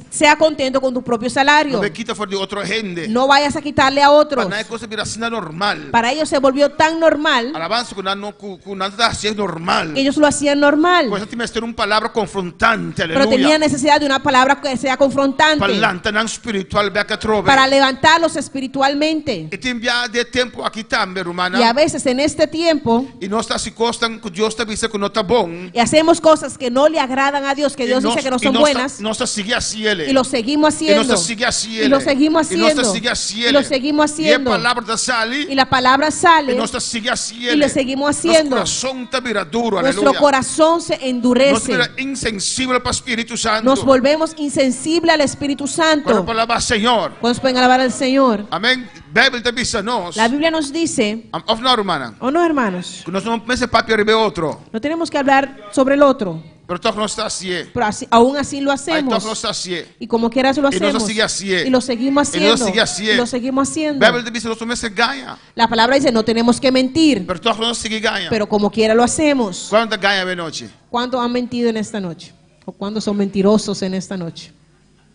sea contento con tu propio salario. Não me quita fora de outra gente. No vayas a quitarle a otros. Para não é coisa vir assim normal. Para ellos se volvió tan normal Alabança que não está assim normal. que ellos lo hacían normal. Pois tem que ter uma palavra confrontante, Pero tenían aleluia. necesidad de una palabra que sea confrontante Falante não espiritual, beca trove. para levantarlos espiritualmente. E tem de tempo aqui também, romana. Y a veces en este tiempo E nós está se costam que Deus está dizendo que não está bom. y hacemos cosas que no le agradan a Dios, que Dios dice que no son buenas, Nós está seguir assim ele. y lo seguimos E nós haciendo. está seguir assim Y ele. lo seguimos E nós está haciendo. seguir assim Y ele. lo seguimos E a haciendo. palavra da sali. Y la palabra E sale nós está seguir assim y ele. lo seguimos Nosso haciendo. coração está vira duro, Nuestro aleluia. corazón se Nós endurece. vira insensível para o Espírito Santo. Nos volvemos insensibles al Espíritu Quando Santo. a palavra Senhor. ¿Cuántos pueden alabar al Señor? Amém. Bíblia está dizendo nós. La Biblia nos dice, Of não, romana. ¿o no, hermanos? Que nós não pensamos papi arriba outro. No tenemos que hablar sobre el otro, Pero toque não está assim. pero aún así lo Aí toque não hacemos. está assim. Y como quieras lo Y nos hacemos. sigue así. Y lo seguimos Y nos haciendo. sigue así. Y lo seguimos haciendo. Bíblia diz que nós também se ganha. La palabra dice, no tenemos que mentir, Pero toque não sigue ganha. pero como quiera lo hacemos. Quando ganha de noite? ¿Cuántos han mentido en esta noche? ¿O cuántos son mentirosos en esta noche?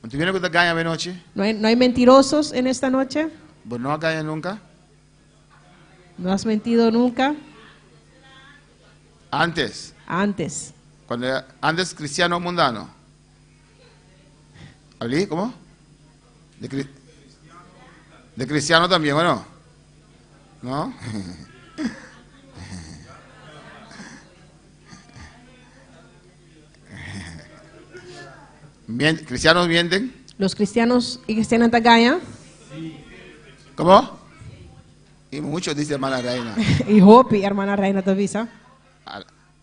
Quando viene quando ganha de noite? No hay mentirosos en esta noche? Mas não ganha nunca. ¿No has mentido nunca? Antes. Antes. Quando antes cristiano ou mundano? Ali, como? De cristiano também, ou não? Não? ¿Cristianos mienten? ¿Los cristianos y cristianas de Gaia? ¿Cómo? Y muchos dice hermana Reina. Y Hopi, hermana Reina Tavisa.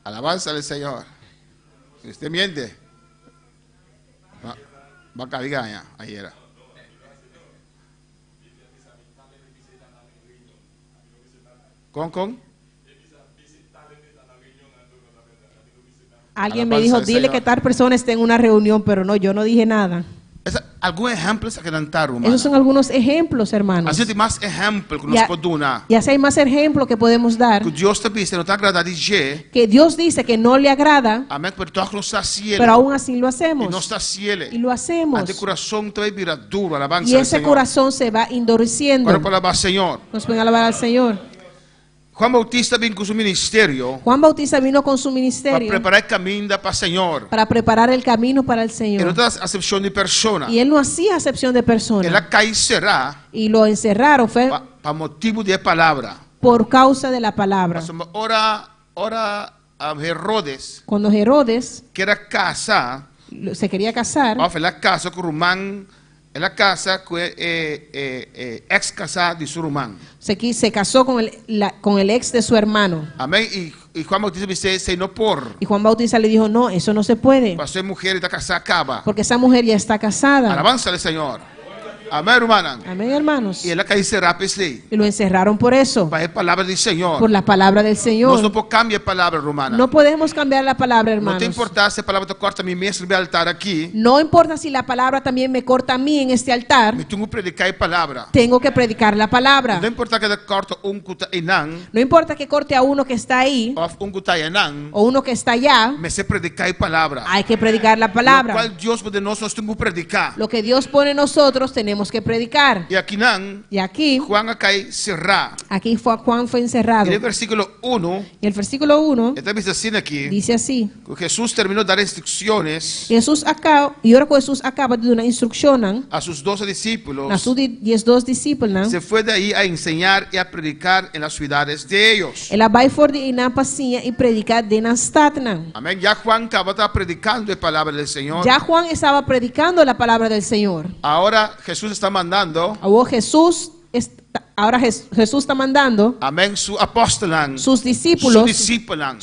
Alabanza al Señor. Si usted miente, va a caer Gaia. Ahí era. ¿Con? Alguien me Alabanza dijo, al dile Señor. que tal persona está en una reunión, pero no, yo no dije nada. ¿Algún ejemplo se quedan dar, hermano? Esos son algunos ejemplos, hermanos. Así más ejemplo que Ya- nos puede dar. Y así hay más ejemplos que podemos dar. Que Dios te dice, no te agrada de Que Dios dice que no le agrada, amén, pero tú no estás cielo. pero aún así lo Y no hacemos. estás cielo. Y lo hacemos. Ante corazón te va a virar duro, alabanza Y al ese Señor. corazón se va endureciendo. Ahora para el Señor. Nos pueden alabar al Señor. Juan Bautista vino con su ministerio Juan Bautista vino con su para ministerio preparar el camino para el Señor. para preparar el camino para el Y no Señor. te das acepción de persona. Y él no hacía acepción de Él personas. la cae será Y lo encerraron fue para motivo de palabra. por causa de la palabra. Ora a Herodes, Cuando Herodes que era casa, se quería casar, fue la casa con Román, es la casa que ex casa de su Román. se casó con el ex de su hermano. Amén. Y Juan Bautista dice, se no por. Y Juan Bautista le dijo, no, eso no se puede. Para ser mujer y está casada acaba. Porque esa mujer ya está casada. Alabanza al Señor. Amén, hermana. Amén, hermanos. Y él cae será pesle. Y lo encerraron por eso, Para la palabra del Señor. por la palabra del No Señor. se puede cambiar palabra romana. No podemos cambiar la palabra, No te hermanos. importa si la palabra te corta mi mestre de altar aquí. No importa si la palabra también me corta a mí en este altar. Me tengo que predicar la palabra. Tengo que predicar la palabra. No importa que te corta un kuta inang. No importa que corte a uno que está ahí O un kuta inang. o uno que está allá. Me sé predicar la palabra. Hay que predicar la Lo palabra. cual Dios de nosotros tengo que predicar. Lo que Dios pone en nosotros tenemos que predicar. Y aquí nang. Y aquí Juan acá cerrá. Juan fue encerrado. En el versículo 1. Y el versículo 1 Esta vez así aquí. dice así. Que Jesús terminó de dar instrucciones E ora Jesus acaba de dar uma instrução a sus 12 discípulos. a seus 12 discípulos. Se fue de ahí a enseñar y a predicar en las ciudades de ellos. Ela vai for de na passinha e predicar de na stad. Amén. Ya Juan estaba predicando la palabra del Señor. Já Juan estava predicando a palavra do Senhor. Ahora Jesús está mandando Agora Jesus está ahora Jesús está mandando amén, su apostolan, sus su discípulos, discípulan.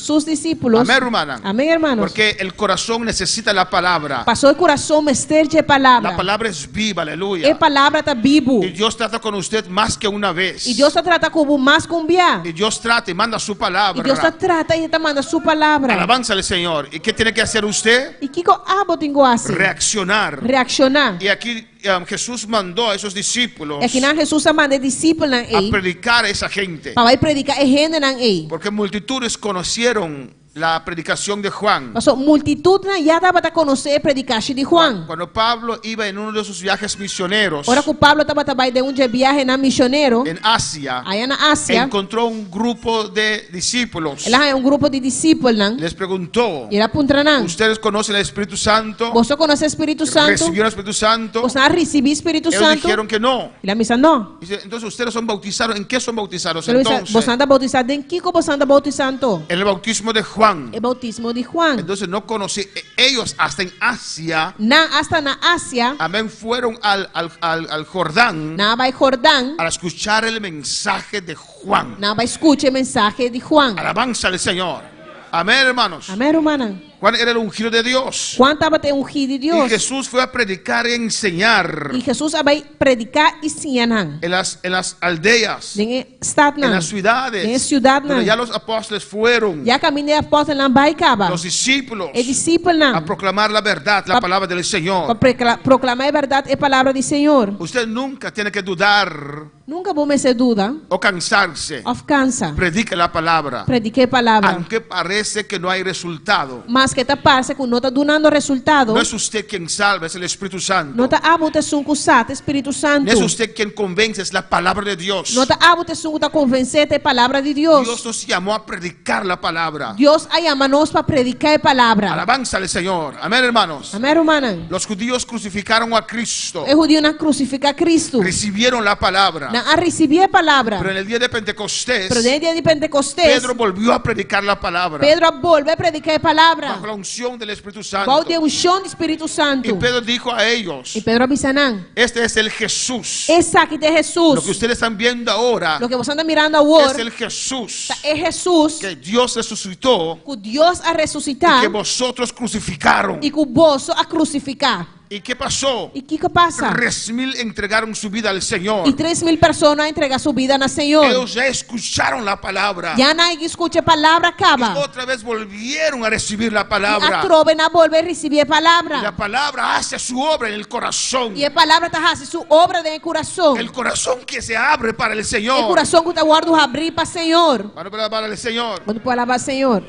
Amém, hermana. Amém, hermanos. Porque el corazón necesita la palabra. Passou o coração mestre de La palavra. palabra es viva, E aleluya. palavra está vivo. Y Dios trata con usted más que una vez. E Deus está tratando como mais com biá. Y Dios trata y manda su E Deus palabra. está tratando e está mandando sua palavra. Alabanza al Señor. ¿Y qué tiene que hacer usted? E que abo tenho assim? Reaccionar. Reaccionar. Y aquí Jesús mandó a esos discípulos É que na Jesus manda discípulos a aí predicar a esa gente. para vai predicar e rende aí. Porque multitudes conocieron la predicación de Juan. Passou multitud já dava para conhecer a predicação de Juan. Cuando Pablo iba en uno de sus viajes misioneros Ora que o Pablo estava também de viagem na missioneiro, en Asia, aí na Ásia, encontró un grupo de discípulos. lá é grupo de discípulos, não? Les preguntó, E era puntranã. ¿ustedes conocen el Espíritu Santo? Você conhece o Espírito Santo? ¿Recibieron el Espíritu Santo? Você não recebeu o Espírito Ellos Santo? dijeron que no. E a missa não. Dice, entonces ustedes son bautizados. ¿En qué son bautizados Ele disse, entonces? você anda bautizado em que você anda bautizando? En el bautismo de Juan. É bautismo de Juan. Entonces no conocí. Ellos hasta en Asia, Hasta na Ásia, amén, fueron al Jordán na vai Jordão, para escuchar el mensaje de Juan. na vai escutar a mensagem de Juan. Alabanza al Señor. Amén, hermanos. Amém, irmã? Juan era el ungido de Dios. Juan estava te ungido de Y Deus. Jesús fue a predicar y enseñar E Jesus vai predicar e ensinar. en las aldeas, Nem estado en não. las ciudades, En ciudad donde não. ya los apóstoles fueron, Já caminho de apóstolo não vai acabar. los discípulos, É discípulo a não. proclamar la verdad, la palabra del Señor. Para proclamar a verdade e palavra do Senhor. Usted nunca tiene que dudar Nunca vou me ser dúvida. o cansarse. Ofcansa. Predique la palabra, Prediquei a palavra. aunque parece que no hay resultado. Mas que te passa que não está dando resultado. No es usted quien salva, es el Espíritu Santo. Não está abo te sunco sata Espírito Santo. No es usted quien convence, es la palabra de Dios. Não está abo te sunco ta convencer a palavra de Deus. Dios nos llamó a predicar la palabra. Deus a chama-nos para predicar a palavra. Alabanza al Señor. Amén, hermanos. Amém, irmã? Los judíos crucificaron a Cristo. É judío não crucifica Cristo. Recibieron la palabra. Não a receber a palavra. Pero en el día de Pentecostés, Pero no dia de Pentecostés, Pedro volvió a predicar la palabra. Pedro volve a predicar a palavra. Bajo la unción del Espíritu Qual Santo. de unção do Espírito Santo. Y Pedro dijo a ellos, E Pedro avisanão. este es el Jesús. Essa aqui de Jesus. Lo que ustedes están viendo ahora Lo que você anda mirando es agora el Jesús é Jesus que Dios resucitó que Deus a y ressuscitar que vosotros crucificaron. e que o bolso a crucificar. ¿Y qué pasó? E que passa? 3,000 entregaron su vida al Señor. E 3,000 pessoas entregam sua vida no Senhor. Ellos ya escucharon la palabra. Já não escute a palavra acaba. Otra vez volvieron a recibir la E a palabra. trova não volve a receber a Y palavra. la palabra hace su obra en el corazón. E a palavra está fazendo sua obra dentro do coração. El corazón que se abre para el É o Señor. coração que está guardado abrir para o Senhor. Para el Señor. Quando pode alabar o Senhor.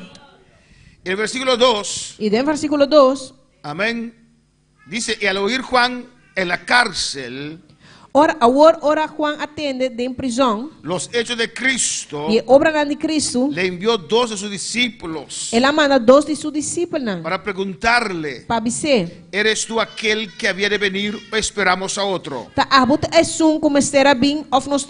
El versículo 2, E dentro do versículo 2. amén, dice, y al oír Juan en la cárcel Ora Juan atende de prisão. los hechos de Cristo, E obra de Cristo. le envió 2 de sus discípulos Ela manda 2 de seus discípulos para preguntarle, para dizer. ¿eres tú aquel que había de venir o esperamos a otro? Tá abot é como espera bem of nós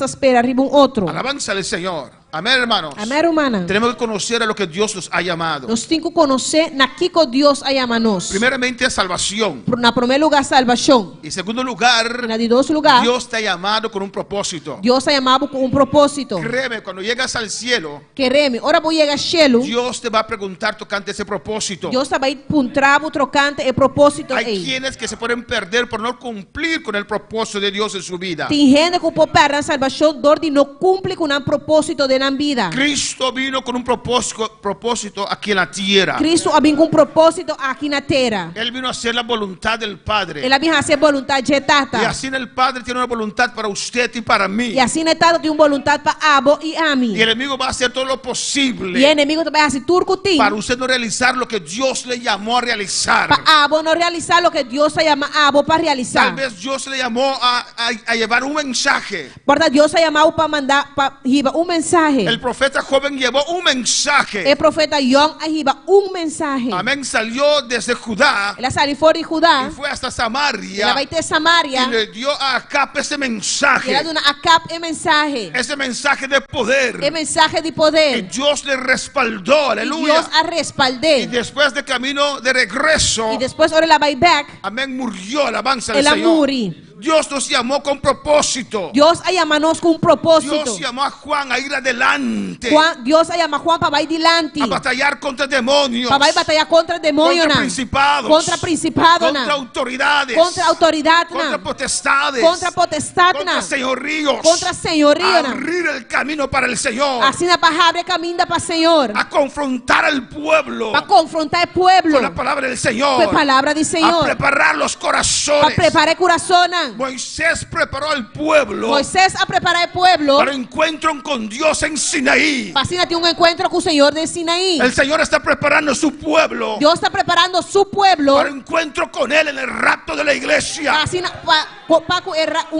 espera riba outro. Alabanza al Señor. Amén, hermanos. Amém, humana. Tenemos que conocer a lo que Dios nos ha llamado. Nós temos que conhecer na que Deus a chama-nos. Primeramente, a salvación. Na primeiro lugar, salvação. Y en segundo lugar, Na de dois lugar, Dios te ha llamado con un propósito. Deus a chamado com propósito. Créeme, cuando llegas al cielo, Queremos, ora vou chegar ao cielo. Dios te va a preguntar tocante ese propósito. Deus vai puntar o trocante e propósito Hay aí. quienes que se pueden perder por no cumplir con el propósito de Dios en su vida. Tem gente que pode perder a salvação dor de não cumprir com o propósito de na vida. Cristo vino con un propósito aquí en la tierra. Cristo vem com propósito aqui na terra. Él vino a hacer la voluntad del Padre. Ele vem fazer vontade de Y Tata. así el Padre tiene una voluntad para usted y para mí. E assim é Tata tem vontade para Abo e a mim. Y el enemigo va a hacer todo lo E o posible inimigo também faz tudo que tem. para usted no realizar lo que Dios le llamó a realizar. Para Abo não realizar o que Deus chama Abo para Tal realizar. vez Dios le llamó a llevar un mensaje. Portanto, Deus chamou para mandar para riba mensagem. El profeta joven llevó un mensaje. O profeta Young a riba mensagem. Amén. Salió desde Judá Ele saiu fora de Judá. y fue hasta Ele Samaria vai ter Samaria. y le dio a Acab ese Ele mensaje. dá a cap e mensagem. Ese mensaje de poder. E mensagem de Y poder. Dios le respaldó. E Aleluya. Deus a Y respaldou. después de camino de regreso, E depois ela vai back. amén, murió. Alabanza al Ela Señor. muri. Dios nos llamó con propósito. Deus a llamou-nos com um propósito. Dios llamó a Juan a ir adelante, Deus a chamar Juan para ir adiante. a batallar contra demonios, Para ir batalhar contra demônio, contra principados, contra principado, contra autoridades, contra autoridade, contra potestades, contra potestade, contra señoríos, contra senhorio. abrir el camino para el Señor, Assim na para abrir caminho para o Senhor. a confrontar al pueblo Para confrontar o pueblo con la palabra del Señor, com a palavra do a Senhor. preparar los Para corazones. preparar o coração. Moisés preparó al pueblo Moisés a preparar o pueblo. para el encuentro con Dios en Sinaí. Para assim ter encontro com o Senhor de Sinaí. El Señor está preparando su pueblo Deus está preparando su pueblo para encuentro con Él en el rapto de la iglesia. assim para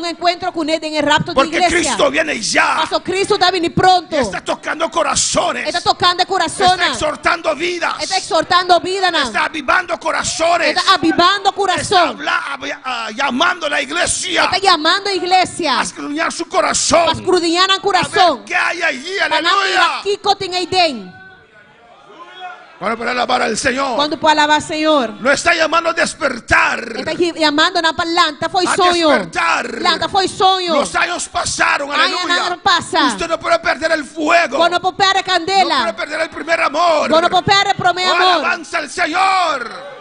encontro com ele em rapto da Porque igreja. Cristo viene ya. Pastor Cristo está vindo pronto. Está tocando corazones. Está tocando coração. Está exhortando vidas. Está exortando vida. Está avivando corazones. Está avivando Está coração. llamando a la iglesia Está chamando a igreja a escudriñar su corazón. para escudriñar o A ver coração. qué hay allí. Para não Aleluya. mirar que tem aí dentro. Bueno, para alabar al Señor. Quando para alabar o Senhor. Lo está llamando a despertar. Está chamando na planta foi A sonho. despertar. Planta foi sonho. Los años pasaron, aleluya. anos passa. Usted no puede perder el fuego. Quando não perde No puede candela. perder el primer amor. Quando não perde primeiro Oh, amor. alabanza al Señor.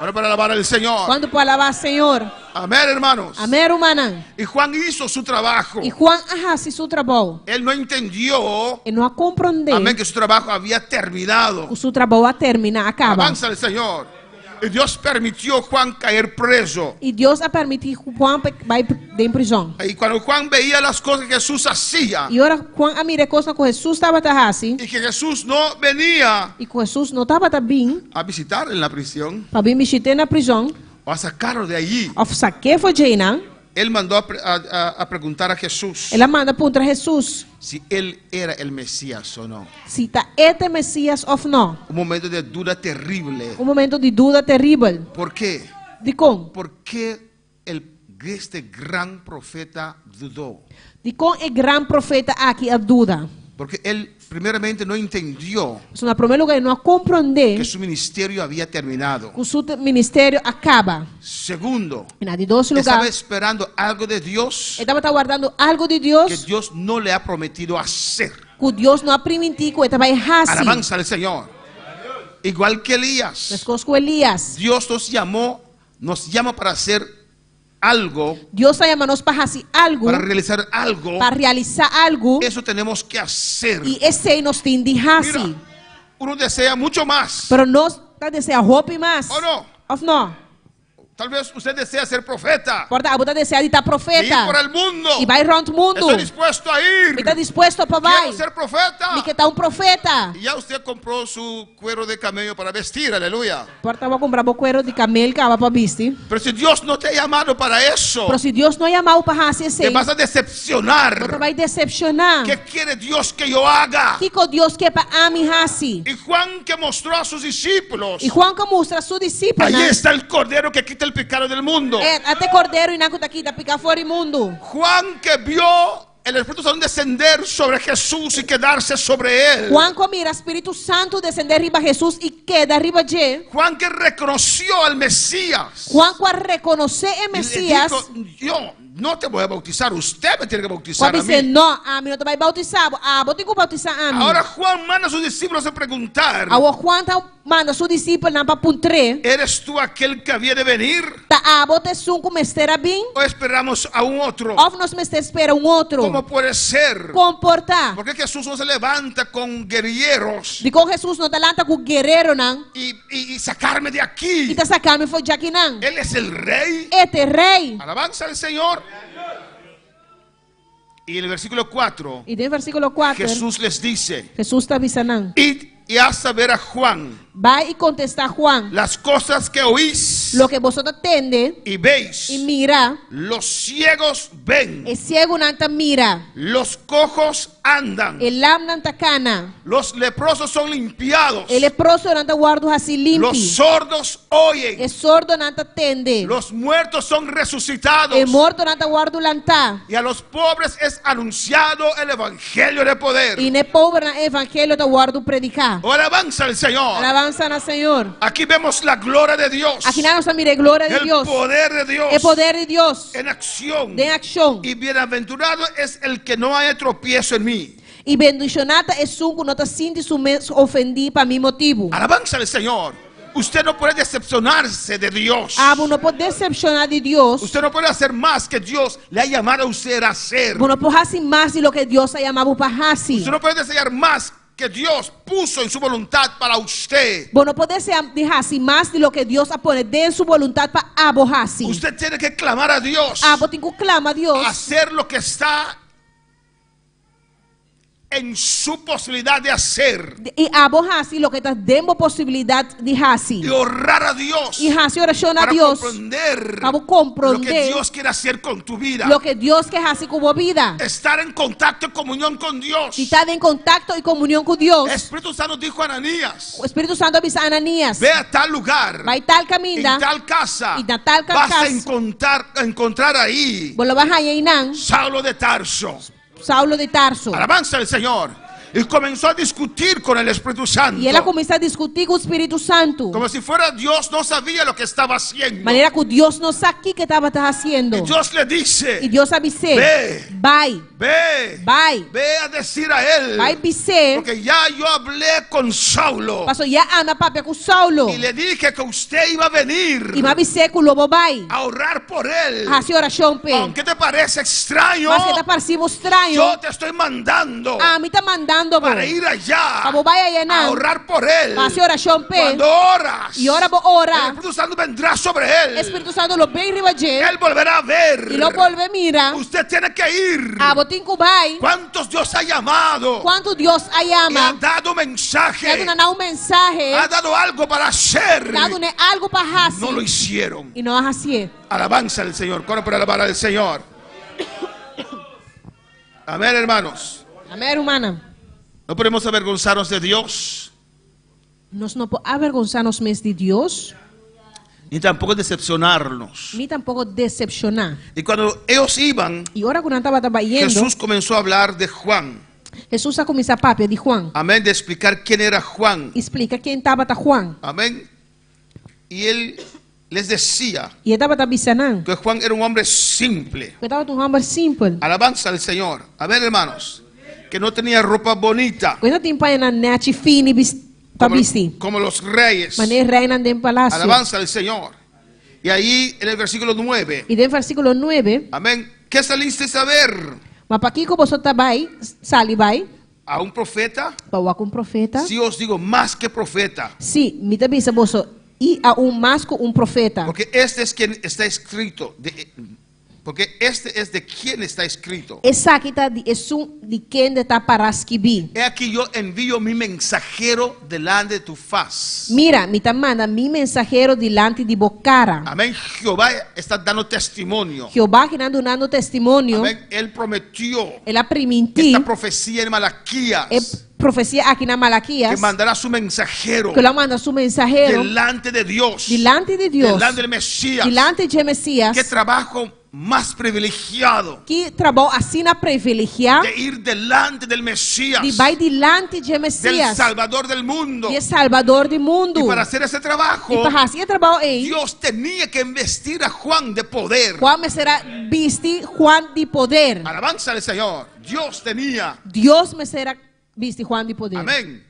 Bueno, para alabar al Señor. Quando para alabar o Senhor. Amén, hermanos. Amém, irmã. Y Juan hizo su trabajo. E Juan arrasa seu trabalho. Él no entendió, E não compreendeu amén, que su trabajo había terminado. que o seu trabalho a terminar, acaba. Alabanza al Señor. Y Dios permitió a Juan caer preso. E Deus a permitir que Juan vai de prisão. Y cuando Juan veía las cosas que Jesús hacía E ora Juan a mira coisa que Jesus estava assim. y que Jesús no venía E que Jesus não estava bem a visitar en la prisión para vir mexer na prisão. o a sacarlo de allí, Of saque foi Jaina. él mandó a preguntar a Jesús Ela manda perguntar a Jesus si él era el Mesías o no. se está este Messias ou não. Un momento de duda terrible. Momento de dúvida terrível. ¿Por qué? De como? ¿Por qué este gran profeta dudó? De como é grande profeta aqui a dúvida. Porque él primeramente no entendió So, na primeiro lugar, não compreender que su ministerio había terminado. que o seu ministério acaba. Segundo, E na de dois estaba lugares, esperando algo de Dios ele estava guardando algo de que Deus Dios no le ha prometido hacer. que Deus não permitiu que ele vai errar. Alabanza al Señor. Igual que As Elías, coisas com Elias. Dios nos llama para hacer algo, Deus está chamando-nos para fazer algo, para realizar algo. para realizar algo. Eso tenemos que hacer. E esse nos tem de Mira, fazer. uno desea mucho más. Pero nós está desejando roupa mais. ¿O no? Ou não? Tal vez usted desea ser profeta. Porta, a está desejando estar Ir por profeta. el mundo. E vai around o mundo. Estoy dispuesto a ir. E está disposto para vai. Quiero ser profeta. E que está um profeta. Y ya usted compró su cuero de camello para vestir, aleluya. Porta, vou comprar o cuero de camelo que vai para vestir. Pero si Dios no te ha llamado para eso, Pero se Deus não chamar para fazer isso, te vas a você decepcionar. vai decepcionar. ¿Qué quiere Dios que yo haga? Que Deus quer para mim fazer? Y Juan, que mostró a sus discípulos, E Juan que mostra a sua discípula. ahí está el cordero que quita el pecado del mundo. Até cordeiro e naco tá aqui, tá picar fora do mundo. Juan, que vio el Espíritu Santo descender sobre Jesús y quedarse sobre él. Juan que mira Espírito Santo descender riba Jesus e queda riba de. Juan, que reconoció al Mesías. Juan que reconhecer o Y le Messias. dijo, yo no te voy a bautizar, usted me tiene que bautizar Pode a dizer, mí. não, a mim não te vai bautizar. Vou ter que bautizar a mim. Ahora Juan manda a sus discípulos a preguntar, Agora Juan tá manda seu discípulo na para puntre. ¿eres tú aquel que había de venir Tá bote sun com mestera bem. o esperamos a un otro? Of nos mester espera outro. ¿Cómo puede ser? Comportar. Porque Jesús no se levanta con guerrilleros De como Jesus não talanta com guerreiro não. y sacarme de E aquí. tá sacando foi de aqui não. Él es el rey. Este rei. Alabanza al Señor. Y en el versículo 4, E no versículo 4, Jesús les dice, Jesus está avisando. id y haz saber a Juan Vai e contestar Juan. las cosas que oís Lo que vosotros tende y veis. e mira. Los ciegos ven, E ciego nanta mira. los cojos andan, E lam nanta cana. los leprosos son limpiados, E leproso nanta guardo assim los limpi. sordos oyen, E sordo nanta tende. los muertos son resucitados, E morto nanta guardo lanta. y a los pobres es anunciado el evangelio de poder. E ne pobre na evangelho ta guardo predicar. Oh, alabanza al Señor. Alabanza na Senhor. Aquí vemos la gloria de Dios. Aqui nós causa mire gloria de El Dios. poder de Dios. El poder de Dios En acción. de acción. Y bienaventurado es el que no haya tropiezo en mí. E bendicionada é um que não está sinto ofendi para mim motivo. Alabanza al Señor. Usted no puede decepcionarse de Dios. Não pode decepcionar de Deus. Usted no puede hacer más que Dios le ha llamado a usted a hacer. Não pode fazer mais de lo que Deus ha chamado para fazer. Usted no puede desear más que Dios puso en su voluntad para usted. Não pode desejar mais de lo que Deus ha posto de sua vontade para aborrar-se. Usted tiene que clamar a Dios. Tem que clamar a Deus. Hacer lo que está en su posibilidad de hacer. E aborrar-se lo que está dentro possibilidade de fazer. Y orar a Dios. E fazer oração a Para Deus. comprender Para lo que compreender Dios quiere hacer con tu vida. lo que Deus quer fazer com a vida. Estar en contacto y comunión con Dios. E estar em contato e comunhão com Deus. El Espíritu Santo dijo a Ananías: O Espírito Santo avisa a Ananias. ve a tal lugar, Vai tal en caminho. tal casa, Y na tal vas a casa. encontrar ahí Vos lo vas a llenar. Saulo de Tarso. Saulo de Tarso. Alabanza al Señor. Y comenzó a discutir con el Espíritu Santo. E ela começou a discutir com o Espírito Santo. Como si fuera Dios, no sabía lo que estaba haciendo. Maneira que Deus não sabia o que estava fazendo. Y Dios le E dice: Deus avisou. Ve. Vai. ve, ve a decir a él, Vai dizer. porque ya yo hablé con Saulo Passou já anda papel com Saulo. y le dije que usted iba a venir E me avisei que o lobo vai. a orar por él. Fazer oração pe. Aunque te parece extraño, Mas que está parecendo estranho. yo te estoy mandando A mim está mandando para ir allá Como vai a a llenar. orar por él. Fazer oração pe. Cuando oras, E ora vou el orar. Espíritu Santo vendrá sobre él. Espírito Santo lo vem riba de. Él volverá a ver. E lo volve mira. Usted tiene que ir. A botinho vai. ¿Cuántos Dios ha llamado? Quanto Deus a Y ha ama. dado mensaje, Dado um mensaje. ha dado algo para hacer. Dado algo para fazer. No lo hicieron. E não assim. Alabanza al Señor. Corre por alabar al Señor. Amén, hermanos. Amém, hermana. No podemos avergonzarnos de Dios, Nós não podemos avergonzar-nos mais de Deus, ni tampoco decepcionarnos. nem tampouco decepcionar. Y cuando ellos iban, E agora quando estava trabalhando, Jesús comenzó a hablar de Juan. Jesus a começar a papel de Juan. Amén, de explicar quién era Juan. Explica quem estava tá Juan. Amén. Y él les decía E ele estava avisando que Juan era un hombre simple. que estava um homem simples. Alabanza al Señor. A ver, hermanos, que no tenía ropa bonita Quando tem pai na net fine para vestir. como los reyes. Mas ele reina dentro do palácio. Alabanza al Señor. Y ahí en el versículo 9. E dentro do versículo 9, Amén. ¿Qué saliste a ver? mas para que você vai, sali vai, ¿A un profeta? para com profeta. Sí os digo, más que profeta. Sim, me também você e a mais com profeta. Porque este es quien está escrito. Porque este es de quien está escrito. Essa aqui está de quem está para escrever. He aquí yo envío mi mensajero delante de tu faz. Mira, me manda mi mensajero delante de bocara. Amén. Jehová está dando testimonio. Jeová que está dando testemunho. Amén. Él prometió Ela permitiu. esta profecía en Malaquías É profecia aqui na Malaquias. que mandará su mensajero Que ela manda seu mensajero delante de Dios, delante de Deus. delante del Mesías. Delante de Messias. Qué trabajo más privilegiado Que trabalho assim na privilegiar. de ir delante del Mesías, De vai delante de del Messias. Salvador del mundo. De Salvador do mundo. Y para hacer ese trabajo, E para fazer trabalho aí. Dios tenía que investir a Juan de poder. Juan me será vestir Juan de poder. Alabanza al Señor. Dios tenía, Deus me será vestir Juan de poder. amén,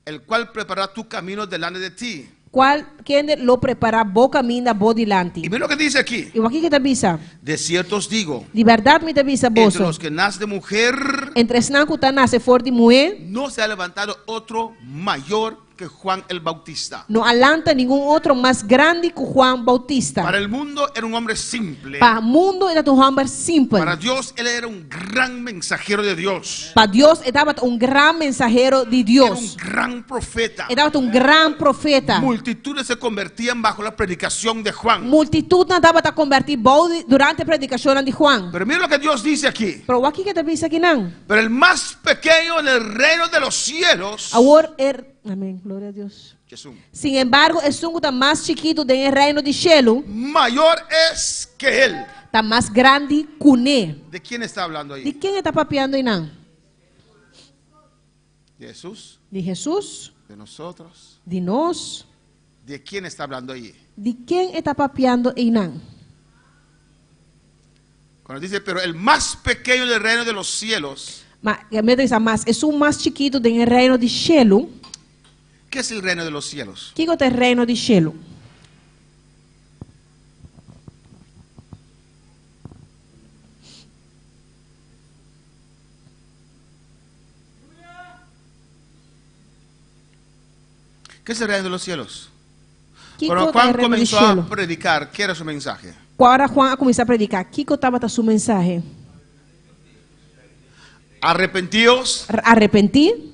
el cual preparará tu camino delante de ti. Quem lo prepara bom caminho da boa delante. Y mira lo que dice aquí. E aqui que te avisa. De cierto os digo, De verdade me te avisa, entre bolso. los que nacen de mujer, Entre os que estão nasce for de mulher, no se ha levantado otro mayor que Juan el Bautista. não alanta nenhum outro mais grande que Juan Bautista. Para el mundo era un hombre simple. Para o mundo era um homem simples. Para Dios él era un gran mensajero de Dios. Para Deus estava um grande mensajero de Era un Deus. gran profeta. Estava um grande profeta. Multitudes se convertían bajo la predicación de Juan. Multitud não estava a convertir durante a predicação de Juan. Pero mira lo que Dios dice aquí. Pero aqui que te avisa que não. Pero el más pequeño en el reino de los cielos, Agora amém, glória a Deus. Jesús, Sin embargo, el sungo está más chiquito del reino de cielo, mayor es que él. está más grande que él. ¿De quién está hablando ¿De ahí? quién está papeando ahí? ¿No? De Jesús, De Jesús, de nosotros. de nós. ¿De quién está hablando allí? De quem está papiando Inán? Cuando dice, pero el más pequeño del reino de los cielos, Mas é o mais chiquito do reino de cielo. ¿qué es el reino de los cielos? Que é o reino de cielo? ¿Qué es el reino de los cielos? Que Cuando é o Juan reino de comenzó cielo? a predicar, ¿qué era su mensaje? Agora Juan começou a predicar. Que estava sua mensagem? Arrepentíos, Arrepentir.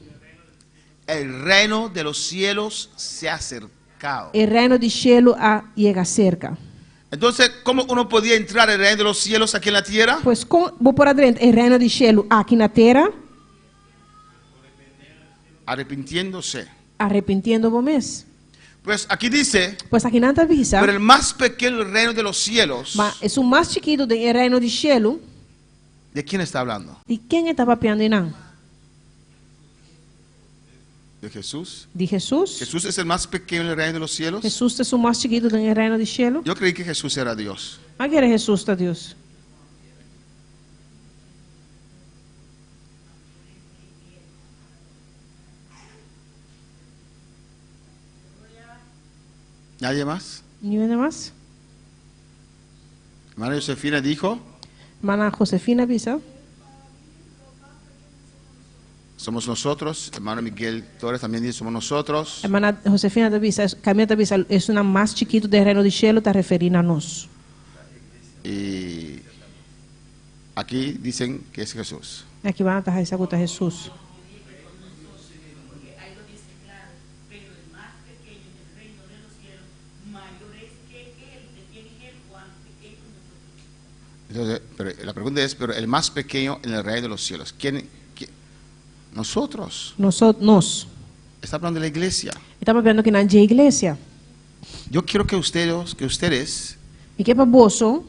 el reino de los cielos se ha acercado. O reino de cielo chega cerca. Entonces, ¿cómo uno podía entrar al reino de los cielos aquí en la tierra? Pois vou por adentro o reino de cielo aqui na terra, Arrepintiéndose. arrepentindo vos mesmo. Pues aquí dice, Pois aqui não está avisa, pero el más pequeño del reino de los cielos, mas é o mais chiquito do reino de cielo. ¿de quién está hablando? De quem está papiando Inán? ¿De Jesús? De Jesus. ¿Jesús es el más pequeño del reino de los cielos? Jesus é o mais chiquito do reino de cielo. Yo creí que Jesús era Dios. Mas que era Jesus, tá Deus? ¿Nadie más? Ninguém mais? Hermana Josefina dijo, Mana Josefina avisa. somos nosotros. Hermano Miguel Torres también dice, somos nosotros. Mana Josefina avisa, Camila avisa, é o mais chiquito do reino de cielo, está referindo a nós. Y aquí dicen que es Jesús. Aqui vai estar escuta Jesus. Entonces, pero la pregunta es, pero el más pequeño en el reino de los cielos, ¿quién? Nosotros. Nós. Está hablando de la iglesia. Estamos vendo que na igreja. Yo quiero que ustedes E que é para bolso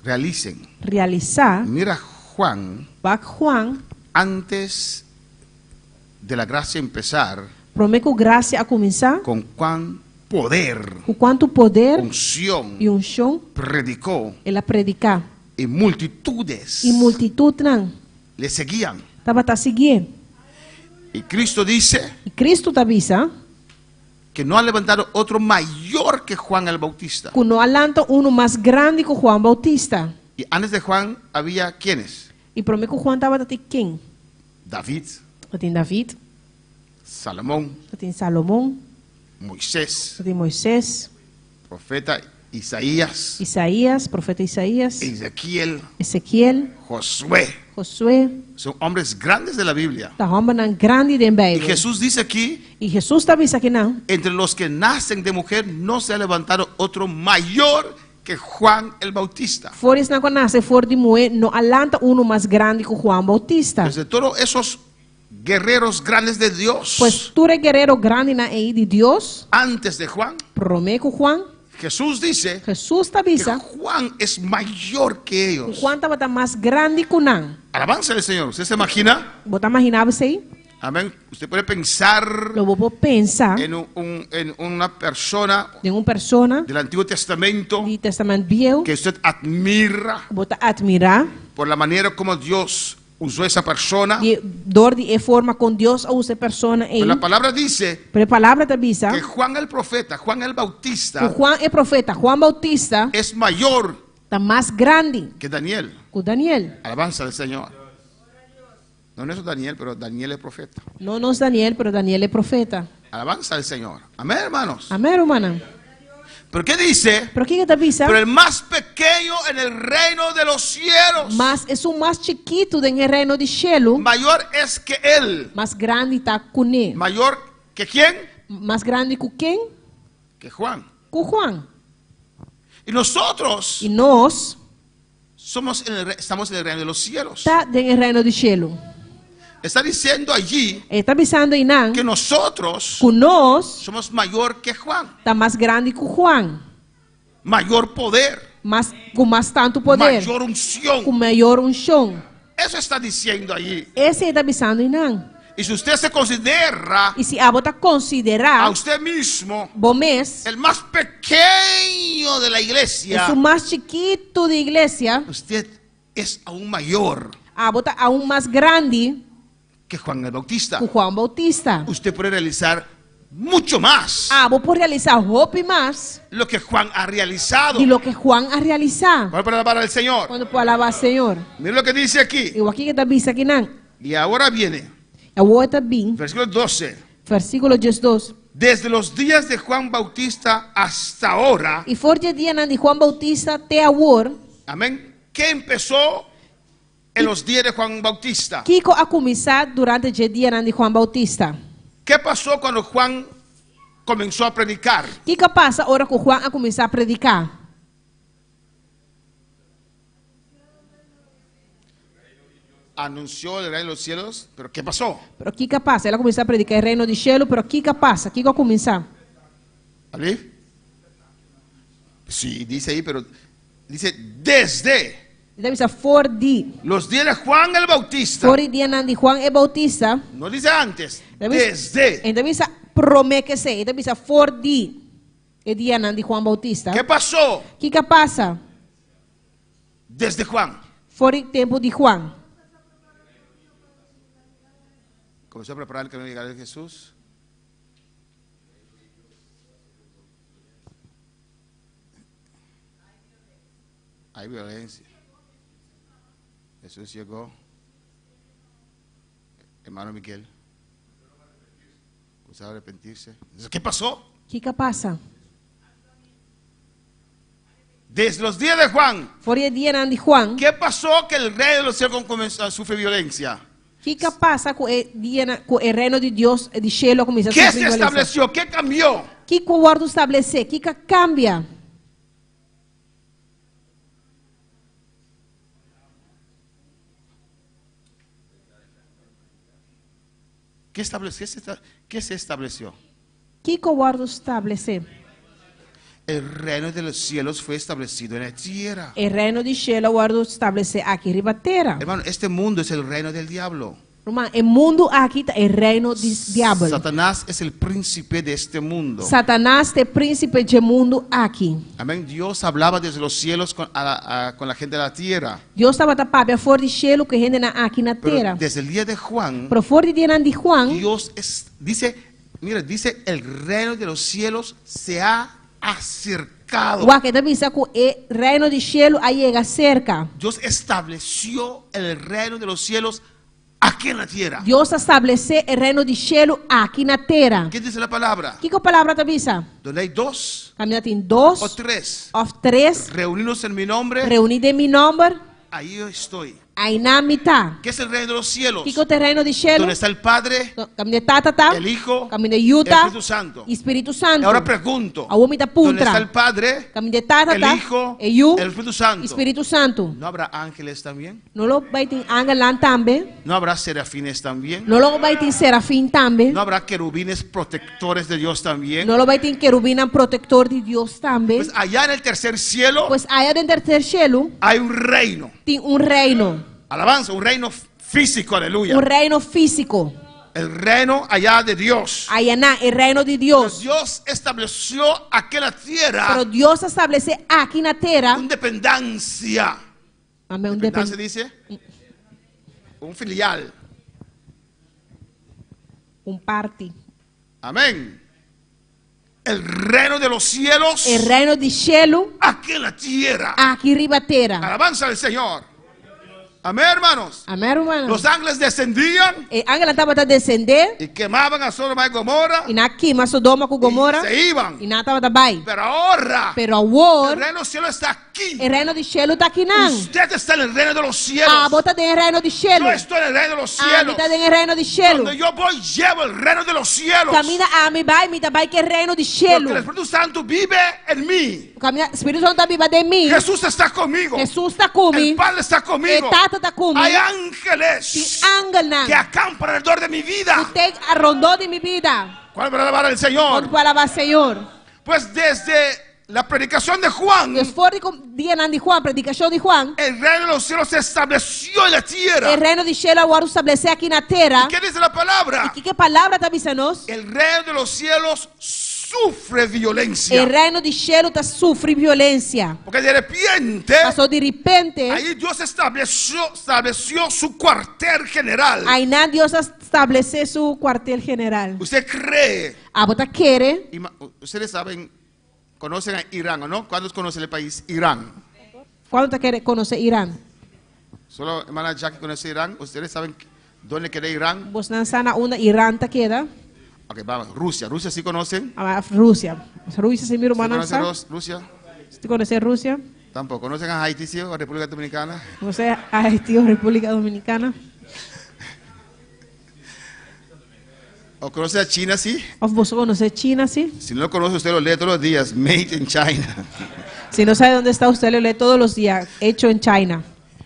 realicen. realizar, Mira Juan, para Juan, antes de la gracia empezar, promete graça a começar, con cuán poder, com quanto poder unción, e unção predicó, ela predicar. y multitudes E multitud não le seguían. estava a seguir. Y Cristo dice E Cristo te avisa que no ha levantado otro mayor que Juan el Bautista. que não alanta mais grande que Juan Bautista. Y antes de Juan había ¿quiénes? E promete que Juan estava a ter quem? David, Tem David, Salomón, tem Salomão, Moisés, tem Moisés, profeta Isaías, Isaías, profeta Isaías, Ezequiel, Ezequiel, Josué. Josué. Son hombres grandes de la Biblia. Está homem grande de Y Bíblia. Jesús dice aquí, E Jesus está avisa que não. entre los que nacen de mujer no se ha levantado otro mayor que Juan el Bautista. Fores na nasce for de mulher, não alanta mais grande que Juan Bautista. Desde todos esos guerreros grandes de Dios, Pois tu eres guerreiro grande na aí de Deus. antes de Juan, Promete que Juan. Jesús dice Jesus te que avisa. Juan es mayor que ellos. Juan estava mais grande que não. Alabanza al Señor. ¿Usted se imagina? Você imaginava isso aí? Amén. Usted puede pensar Eu vou pensar en una persona em uma pessoa del Antiguo Testamento do Testamento Velho. que usted admira Você admirar por la manera como Dios usó esa persona. de dor de forma com Deus ou essa pessoa aí. Pero la palabra dice Pero a palavra te avisa que Juan el profeta, Juan el que Bautista, Juan é profeta. Juan Bautista es mayor está mais grande que Daniel. que Daniel. Alabanza al Señor. No es Daniel, pero Daniel es profeta. Não nós Daniel, pero Daniel é profeta. Alabanza al Señor. Amén, hermanos. Amém, hermana? ¿Pero qué dice? Pero o que te avisa? Pero el más pequeño en el reino de los cielos, Mas é o mais chiquito do reino de cielo, mayor es que él. mais grande está com ele. ¿Mayor que quién? Mais grande que quem? Que Juan. Com Juan. Y nosotros E nós estamos en el reino de los cielos. está no reino de cielo. Está diciendo allí Ele está avisando aí que nosotros que nós somos mayor que Juan. está mais grande que Juan, Mayor poder. com mais tanto poder, Mayor unción. com maior unção. Eso está diciendo allí. Esse está avisando aí não. Y si usted se considera E se a bota a considerar usted mismo bom mês, el más pequeño de la é iglesia, o mais chiquito de igreja, usted es aún mayor a bota aún mais grande que Juan el Bautista. que Juan Bautista. Usted puede realizar mucho más A vou por realizar roupa mais lo que Juan ha realizado. de lo que Juan a realizar. Vamos para alabar al Señor. Quando por alabar Senhor. Mire lo que dice aquí. Eu aqui que tá bisa aqui não. Y ahora viene, A outra bem, versículo 12. versículo 12. Desde los días de Juan Bautista hasta ahora, E for de dia de Juan Bautista até agora, amén. ¿Qué empezó en los días de Juan Bautista? Kiko a começar durante o dia de Juan Bautista. ¿Qué pasó cuando Juan comenzó a predicar? Que passa a hora que Juan a começar a predicar? Anunció el reino de los cielos, pero ¿qué pasó? Pero que passa? Ela começou a predicar o reino de cielo, pero que passa? Que a começar? ¿Ali? Sí, dice ahí, pero dice desde Então, isso for de los días de Juan el Bautista. for dia de Juan e Bautista. No dice antes, desde. Então, isso promete ser. Então, isso for de dia de Juan Bautista. ¿Qué pasó Que passa? desde Juan? For o tempo de Juan. Comenzó a preparar el camino de llegar a Jesús. Hay violencia. Jesús llegó. Hermano Miguel. Comenzó a arrepentirse. Entonces, ¿qué pasó? Que passa? Desde los días de Juan. For o dia de Juan. ¿Qué pasó que el rey de los cielos comenzó a sufrir violencia? Que passa com o reino de Deus de cielo começa a ¿Qué se sofrer violência? estableció? ¿Qué cambió? Que guarda estabelecer? Que cambia? ¿Qué se estableció? Que guarda estabelecer? El reino de los cielos fue establecido en la tierra. O reino de cielo guarda estabelecer aqui ribateira. Hermano, este mundo es el reino del diablo. Irmão, o mundo aqui está o reino do diabo. Satanás es el príncipe de este mundo. Satanás é príncipe do mundo aqui. Amén. Dios hablaba desde los cielos con la gente de la tierra. Deus estava tapado fora de cielo que gente aqui na Pero terra. desde el día de Juan, Pero fora de dia de Juan, Dios dice, el reino de los cielos se ha acercado. o aqui está vista que o reino de cielo aí chega cerca. Dios estableció el reino de los cielos aquí en la tierra. Deus estabeleceu o reino de cielo aqui na terra. ¿Qué dice la palabra? Que a palavra está vista? Donde hay dos Caminha tem dois o tres ou três reunidos en mi nombre, reunidos em meu nome, ahí yo estoy. aí na mitad. ¿Qué es el reino de los cielos? Que o reino de cielo? Donde está el Padre, Caminha tata, el Hijo, caminha el Yuta, Espíritu Santo. Espírito Santo. Ahora pregunto, A homem da ¿dónde está puntra. el Padre, Caminha tata, el Hijo, e Yu, el Espíritu Santo? Espírito Santo. ¿No habrá ángeles también? Não lo vai ter ángel lá também. ¿No habrá serafines también? Não lo vai ter serafim também. ¿No habrá querubines protectores de Dios también? Não lo vai ter querubina protetor de Deus também. Pues allá en el tercer cielo Pois aí dentro do cielo hay un reino. tem reino. Alabanza, un reino físico, aleluya. Reino físico. El reino allá de Dios. Aí na o reino de Deus. Dios estableció aquí en la tierra Pero Deus estabelece aqui na terra. una dependencia. Amém. ¿Dependencia dice? Un filial. Parte. Amén. El reino de los cielos O reino de cielo aquí en la tierra. aqui ribateira. Alabanza al Señor. Amén, hermanos. Amém, irmão. Los ángeles descendían E ángel estava a descender. y quemaban a Sodoma y Gomorra E na queima Sodoma com Gomorra. y se iban. E na estava também. Pero ahora Pero el agora reino del cielo está aquí. o reino de cielo está aqui não. Usted está en el reino de los A cielos. bota tem reino de cielo. Yo estoy en el reino de los A cielos. mitad tem reino de cielo. Donde yo voy, llevo el reino de los cielos. Camina a mi vai, mi também que reino de Porque cielo. el Espíritu Santo vive en mí. Camina, Espírito Santo está viva de mim. Jesús está conmigo. Jesus está El comigo. Padre está conmigo. E Tata está comigo. Hay Tem ángeles ángel não. que acampan alrededor de mi vida. Tem arrondou de minha vida. ¿Cuál para alabar al Señor? Quando para alabar Senhor. Pues desde la predicación de Juan, Dus voor die aan die Juan, predicação de Juan, el reino de los cielos se estableció en la tierra. o reino de cielo agora estabelecer aqui na terra. ¿Qué dice la palabra? E que palavra está dizendo? El reino de los cielos sufre violencia. O reino de cielo está sofre violência. Porque de repente, Passou de repente, ahí Dios estableció su cuartel general. aí na Deus estabelecer seu quartel general. ¿Usted cree? A bota querer. Ustedes saben, conocen a Irán, ¿o no? ¿Cuántos conocen el país Irán? Quando está querer conhecer Irã? Solo hermana Jackie conoce Irán. ¿Ustedes saben dónde queda Irán? Você não sabe onde Irã está queda? Ok, vamos. Rusia. ¿Rusia sí conocen? A Rússia. Rússia se mira ¿Sí uma conocen nação. Rusia? Você conhece Rússia? Tampoco. ¿Conocen a Haití, sí, o República Dominicana? Você Haití ou República Dominicana? ¿O conoce a China, sí? Ou você conhece China, sim? Si no lo conoce, usted lo lee todos los días. Made in China. Se não sabe onde está, você lo lee todos os dias. Hecho em China.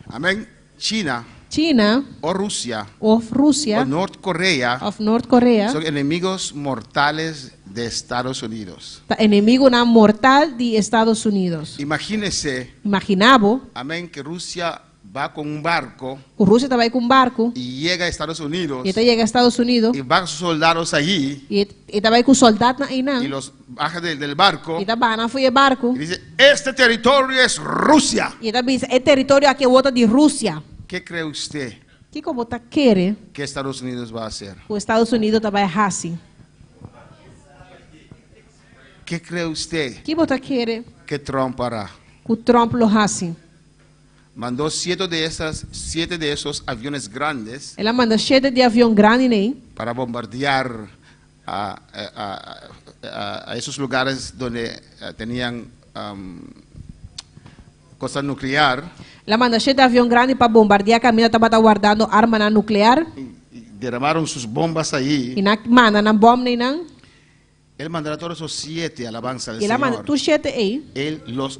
Amén. China China o Rusia ou Rússia o Norcorea ou Norte-Coreia son enemigos mortales de Estados Unidos. está inimigo na mortal de Estados Unidos. Imagínese, Imaginava, amén, que Rusia va con un barco o Rússia estava aí com um barco y llega a Estados Unidos e chega a Estados Unidos y van sus soldados allí e estava aí com soldados aí y não. los baja del barco E estava na foi barco y dice, este territorio es Rusia. e estava é território aqui outra de Rússia. ¿Qué cree usted Que como tá querer que Estados Unidos va a hacer? o Estados Unidos estava assim. ¿Qué cree usted Que bota querer que Trump hará? o Trump lo assim. Mandó 7 de esos aviones grandes Ela manda cheia de avião grande nem para bombardear a esos lugares donde tenían cosas nuclear. ela manda cheia de avião grande para bombardear a mina estava guardando arma na nuclear Y derramaron sus bombas ahí. e na manda na bomba nem não. Él mandará todos esos 7 alabanza del E ela manda Señor. tu cheia aí. Él los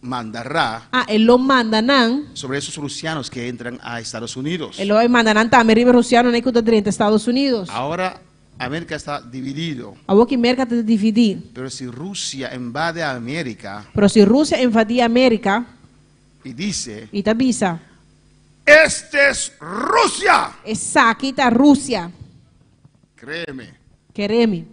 mandará Ele lo manda não. sobre esos rusianos que entran a Estados Unidos. Ele vai mandar não também ribe russiano nem que tá dentro dos Estados Unidos. Ahora América está dividido. A boca merca te dividir. Pero si Rusia invade a América Pero se Rússia invadir a América y dice, e tá bisa, ¡este es Rusia! essa aqui tá Rússia. Créeme Quereme.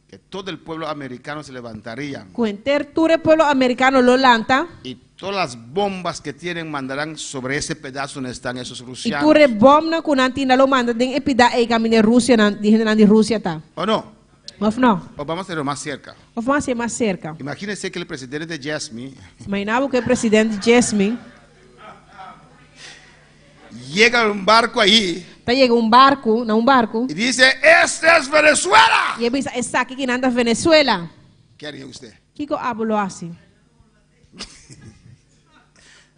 que todo el pueblo americano se levantaría Cuenter todo el pueblo americano lo lanta y todas las bombas que tienen mandarán sobre ese pedazo donde están esos e rusianos. tu rebomna com antina lo manda den epida e camine Rússia na de Rússia tá. ¿O no? Of não. O vamos a hacerlo más cerca. Of mais é mais cerca. Imagínense que el presidente de Jasmine Imaginava que o presidente Jasmine llega a un barco ahí tá chega barco, na barco y dice, ¡este es Venezuela! e bisa essa aqui que nanda Venezuela. ¿Qué haría usted? Kiko hablo assim.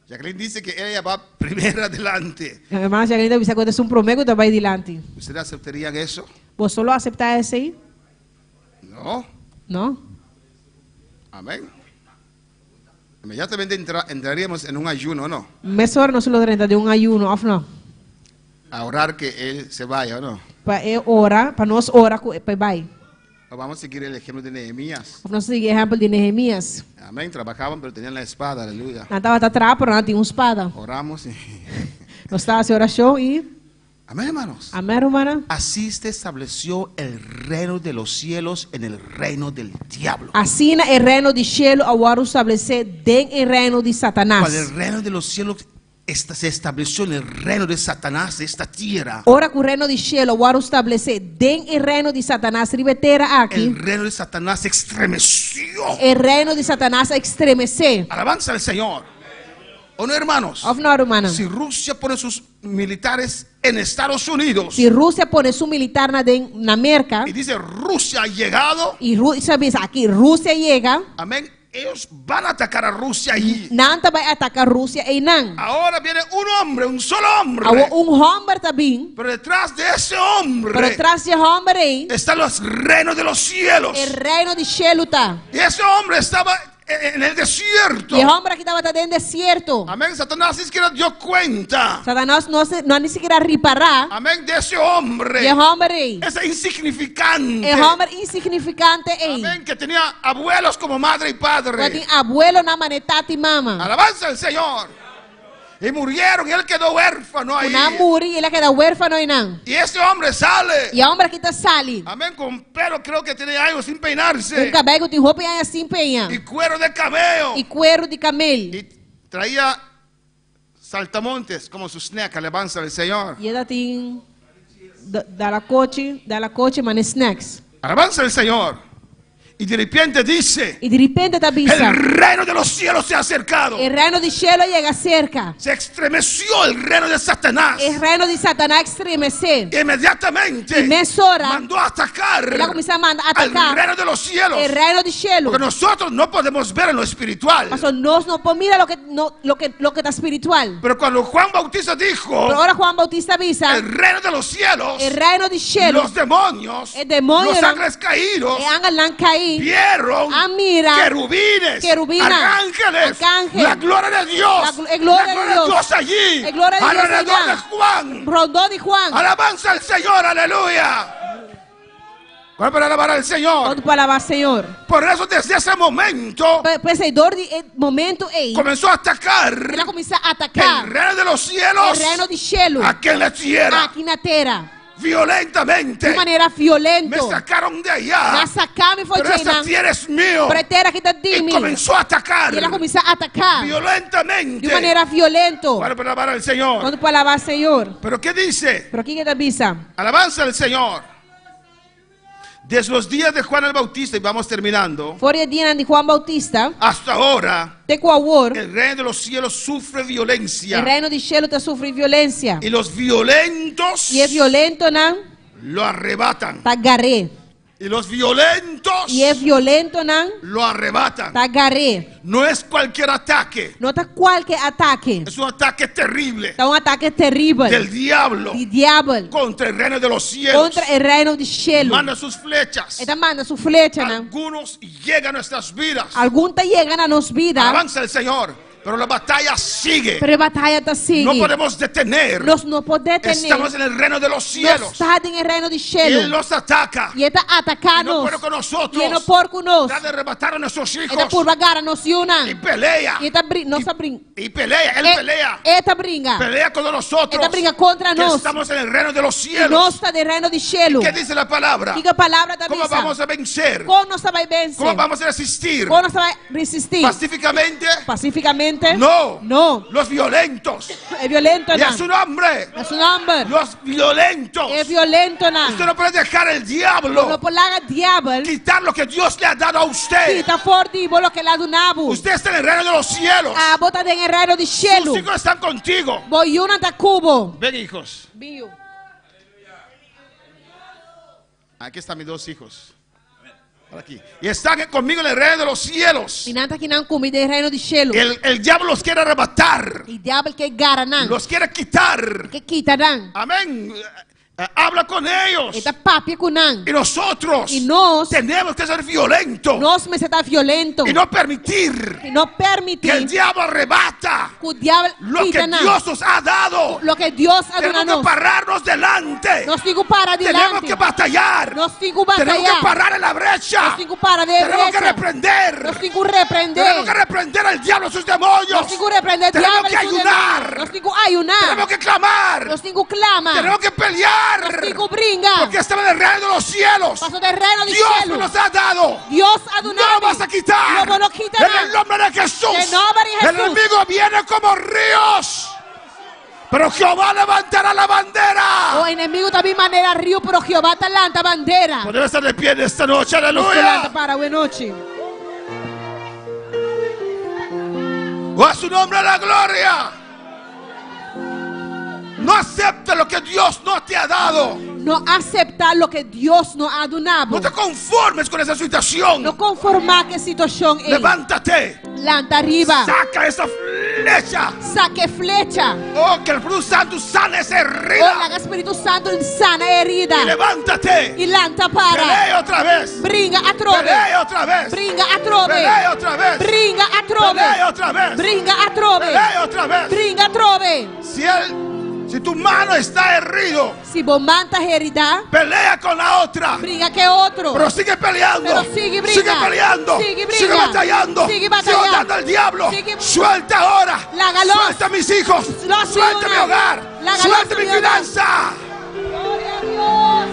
Jacqueline dice que ella va primero adelante. A irmã Jagrida bisa que é promego tá vai dilante. ¿Ustedes aceptarían eso? Vos solo aceptar esse aí? No. Não? Amén. Inmediatamente entraríamos en un ayuno, ¿no? Mesor não se lo de um ayuno, of não? A orar que él se vaya, ¿o no? Para ora, para nós ora para vai. O vamos a seguir el ejemplo de Nehemías. Of nós seguir exemplo de Neemias. Amén. Trabajaban, pero tenían la espada, aleluya. Não estava atrás, pero não tinha espada. Oramos y... Nós estava se oração e Amén, hermanos. amém, hermana. Así se estableció el reino de los cielos en el reino del diablo. Assim na reino de cielo agora estabelecer den o reino de Satanás. Cuando el reino de los cielos se estableció en el reino de Satanás de esta tierra, Ora que o reino de cielo agora estabelecer den o reino de Satanás ribetera aqui. el reino de Satanás se estremeció. O reino de Satanás estremecer. Alabanza al Señor. ¿O no, hermanos? Of não, hermana. Si Rusia pone sus militares en Estados Unidos Se Rússia pone su militar na América y dice Rusia ha llegado, e Rússia diz aqui Rússia chega, amén, ellos van a atacar a Rusia allí. não vai atacar Rússia e não. Ahora viene un hombre, un solo hombre, Homem também, pero detrás de ese pero hombre atrás de homem aí, están los reinos de los cielos. o reino de cielo tá. Y ese hombre estaba en el desierto. E hombre que estava dentro do deserto. Amén. Satanás ni siquiera dio cuenta. Satanás não nem sequer reparar. Amén. De ese hombre. E homem, Ese insignificante. é homem insignificante aí. Amén. Que tenía abuelos como madre y padre. Tem abuelo na manetata e mama. Alabanza al Señor. Y murieron y él quedó huérfano ahí. Una muri, ele queda huérfano aí não. Y ese hombre sale. E homem que está sali. Amén. Con pelo creo que tenía años sin peinarse. Cabelo de roupa é assim penha. Y cuero de cameo. E cuero de camelo. Y traía saltamontes como su snack. Alabanza al Señor. E ela tem da coche, mas snacks. Alabanza al Señor. Y de repente dice: E de repente está el pensando. reino de los cielos se ha acercado. El reino de cielo llega cerca. Se estremeció el reino de Satanás. El reino de Satanás estremece. Inmediatamente Y mesora, mandó a atacar ela começou a al atacar reino de los cielos. el reino de cielo. Porque nosotros no podemos ver en lo espiritual. Mas nós não podemos mirar lo que está espiritual. Pero cuando Juan Bautista dijo: Pero ahora Juan Bautista avisa, el reino de los cielos, el reino de cielo, los demonios, el demonio, los ángeles caídos, e angelan cair, vieron mira, querubines, querubina, arcángeles, arcángel, la gloria de Dios, la gloria de Dios allí, la gloria de Dios alrededor allá. de Juan. rondó de Juan. Alabanza al Señor, aleluya. ¿Cuál para alabar al Señor? Todo para alabar Señor. Por eso desde ese momento Pensador de momento aí, comenzó a atacar ela começou a atacar el reino de los cielos el reino de cielo aquí en la tierra, aqui na terra. violentamente. De maneira violenta. Me sacaron de allá. Na sacaram e foi Pero esta China. tierra es mío. Para a terra que está de Y mim. comenzó a atacar E ela começou a atacar violentamente. de maneira violenta. Para alabar al Señor. Quando para alabar Senhor. Pero ¿qué dice? Pero o que está avisa? Alabanza al Señor. Desde los días de Juan el Bautista, y vamos terminando, Fora dia de Juan Bautista, hasta ahora, de qual el reino de los cielos sufre violencia. o reino de cielo está sofrendo violência. Y los violentos E é violento, não? lo arrebatan. Tá garé. Y los violentos E é violento, não? lo arrebatan. Tá garé. No es cualquier ataque. Não tá qualquer ataque. Es un ataque terrible Tá ataque terrível. del diablo De diabo. contra el reino de los cielos. Contra o reino de cielo. Manda sus flechas. Ele manda sua flecha, não? Algunos llegan a nuestras vidas. Algum tá chegando a nos vida. Alabanza al Señor. Pero la batalla sigue. Pero a batalha tá No seguindo. podemos detener. Nós não podemos detener. Estamos en el reino de los Nós cielos. estamos em reino de Y cielo. Él nos ataca. E ele tá Y no atacando. puede con nosotros. E ele não pode conosco. Trata de arrebatar a nuestros Ele tá hijos. por vagar a nos Y una. pelea. E ele tá nossa briga. Y pelea. Él pelea. Ele tá briga. Pelea con nosotros. Ele tá briga contra Que nós. estamos en el reino de los E cielos. nós está de reino de cielo. ¿Qué dice la palabra? Que a palavra da ¿Cómo vamos a vencer? Como nós vai vencer? ¿Cómo vamos a resistir? Como nós vai resistir? ¿Pacíficamente? Pacificamente? No. Não. Los violentos. É violento, Y a não. su nombre. É seu nome. Los violentos. É violento, não. Usted no puede dejar el Não diablo pode largar diabo. quitar lo que Dios le ha dado a Que usted. está forte e bolo que lá do nabo. Usted está en el reino de los cielos. A bota de reino de cielo. Sus hijos están contigo. Voy una da cubo. Ven, hijos. Bio. Aquí están mis dos hijos. Por aquí. Y están conmigo en el reino de los cielos. E nada que não come de reino de cielo. El diablo los quiere arrebatar. E diabo que garanan. Los quiere quitar. Que quitarán. Amén. Habla con ellos. Eta papi kunan. Y nosotros E nós, tenemos que ser violentos. nós me está violento. Y no permitir E não que el permitir diablo arrebata que o diabo lo que quita nada. Dios nos ha dado. Lo que Dios ha dado a Tenemos que nós. pararnos delante. Nós fico para Tenemos adiante. que batallar. Nós fico Tenemos que batalhar. parar en la brecha. Nós fico para de Tenemos que brecha. reprender. Nós fico repreender. Tenemos que reprender al diablo y sus demonios. Nós fico repreender Tenemos diabo que e seus ayunar. demônios. Nós fico ayunar. Tenemos que clamar. Nós fico clama. Tenemos que pelear. Nós fico brinca. Porque estamos en el reino de los cielos. Paso de reino de Dios cielo. nos ha dado. Dios ha No donado. lo vas a quitar. No lo quitará. En el nombre de Jesús. En el nombre de El Jesús. enemigo viene como ríos. Pero Jehová levantará la bandera. O inimigo também maneira rio, pero Jehová talanta a bandeira. Podemos estar de pie en esta noche. Talanta Aleluya. para boa noite. O a su nombre la gloria. No acepte lo que Dios no te ha dado. Não aceitar o que Deus não ha donado. No te conformes con esa situación. Não conformar com a situação. Levántate. Lanta arriba. Saca esa flecha. Saque flecha. Oh, que el Espíritu Santo sane esa herida. Olha, Espírito Santo sana a herida. Y levántate. E lanta para. Pelea otra vez. Bringa a trove. Pelea otra vez. Bringa a trove. Pelea otra vez. Bringa a trove. Pelea otra vez. Bringa a trove. Pelea otra vez. Bringa a trove. Si tu mano está herido, Se bomanta a herida, pelea con la otra. briga que outro. Pero sigue peleando. Pero sigue briga. Sigue peleando. Sigue briga. Sigue batallando. Sigue batallando. Sigue dando al diablo. Sigue- Suelta ahora. Lágalos. Suelta a mis hijos. Los Suelta mi unan. hogar. Lágalos, Suelta mi Dios. finanza. Gloria a Dios.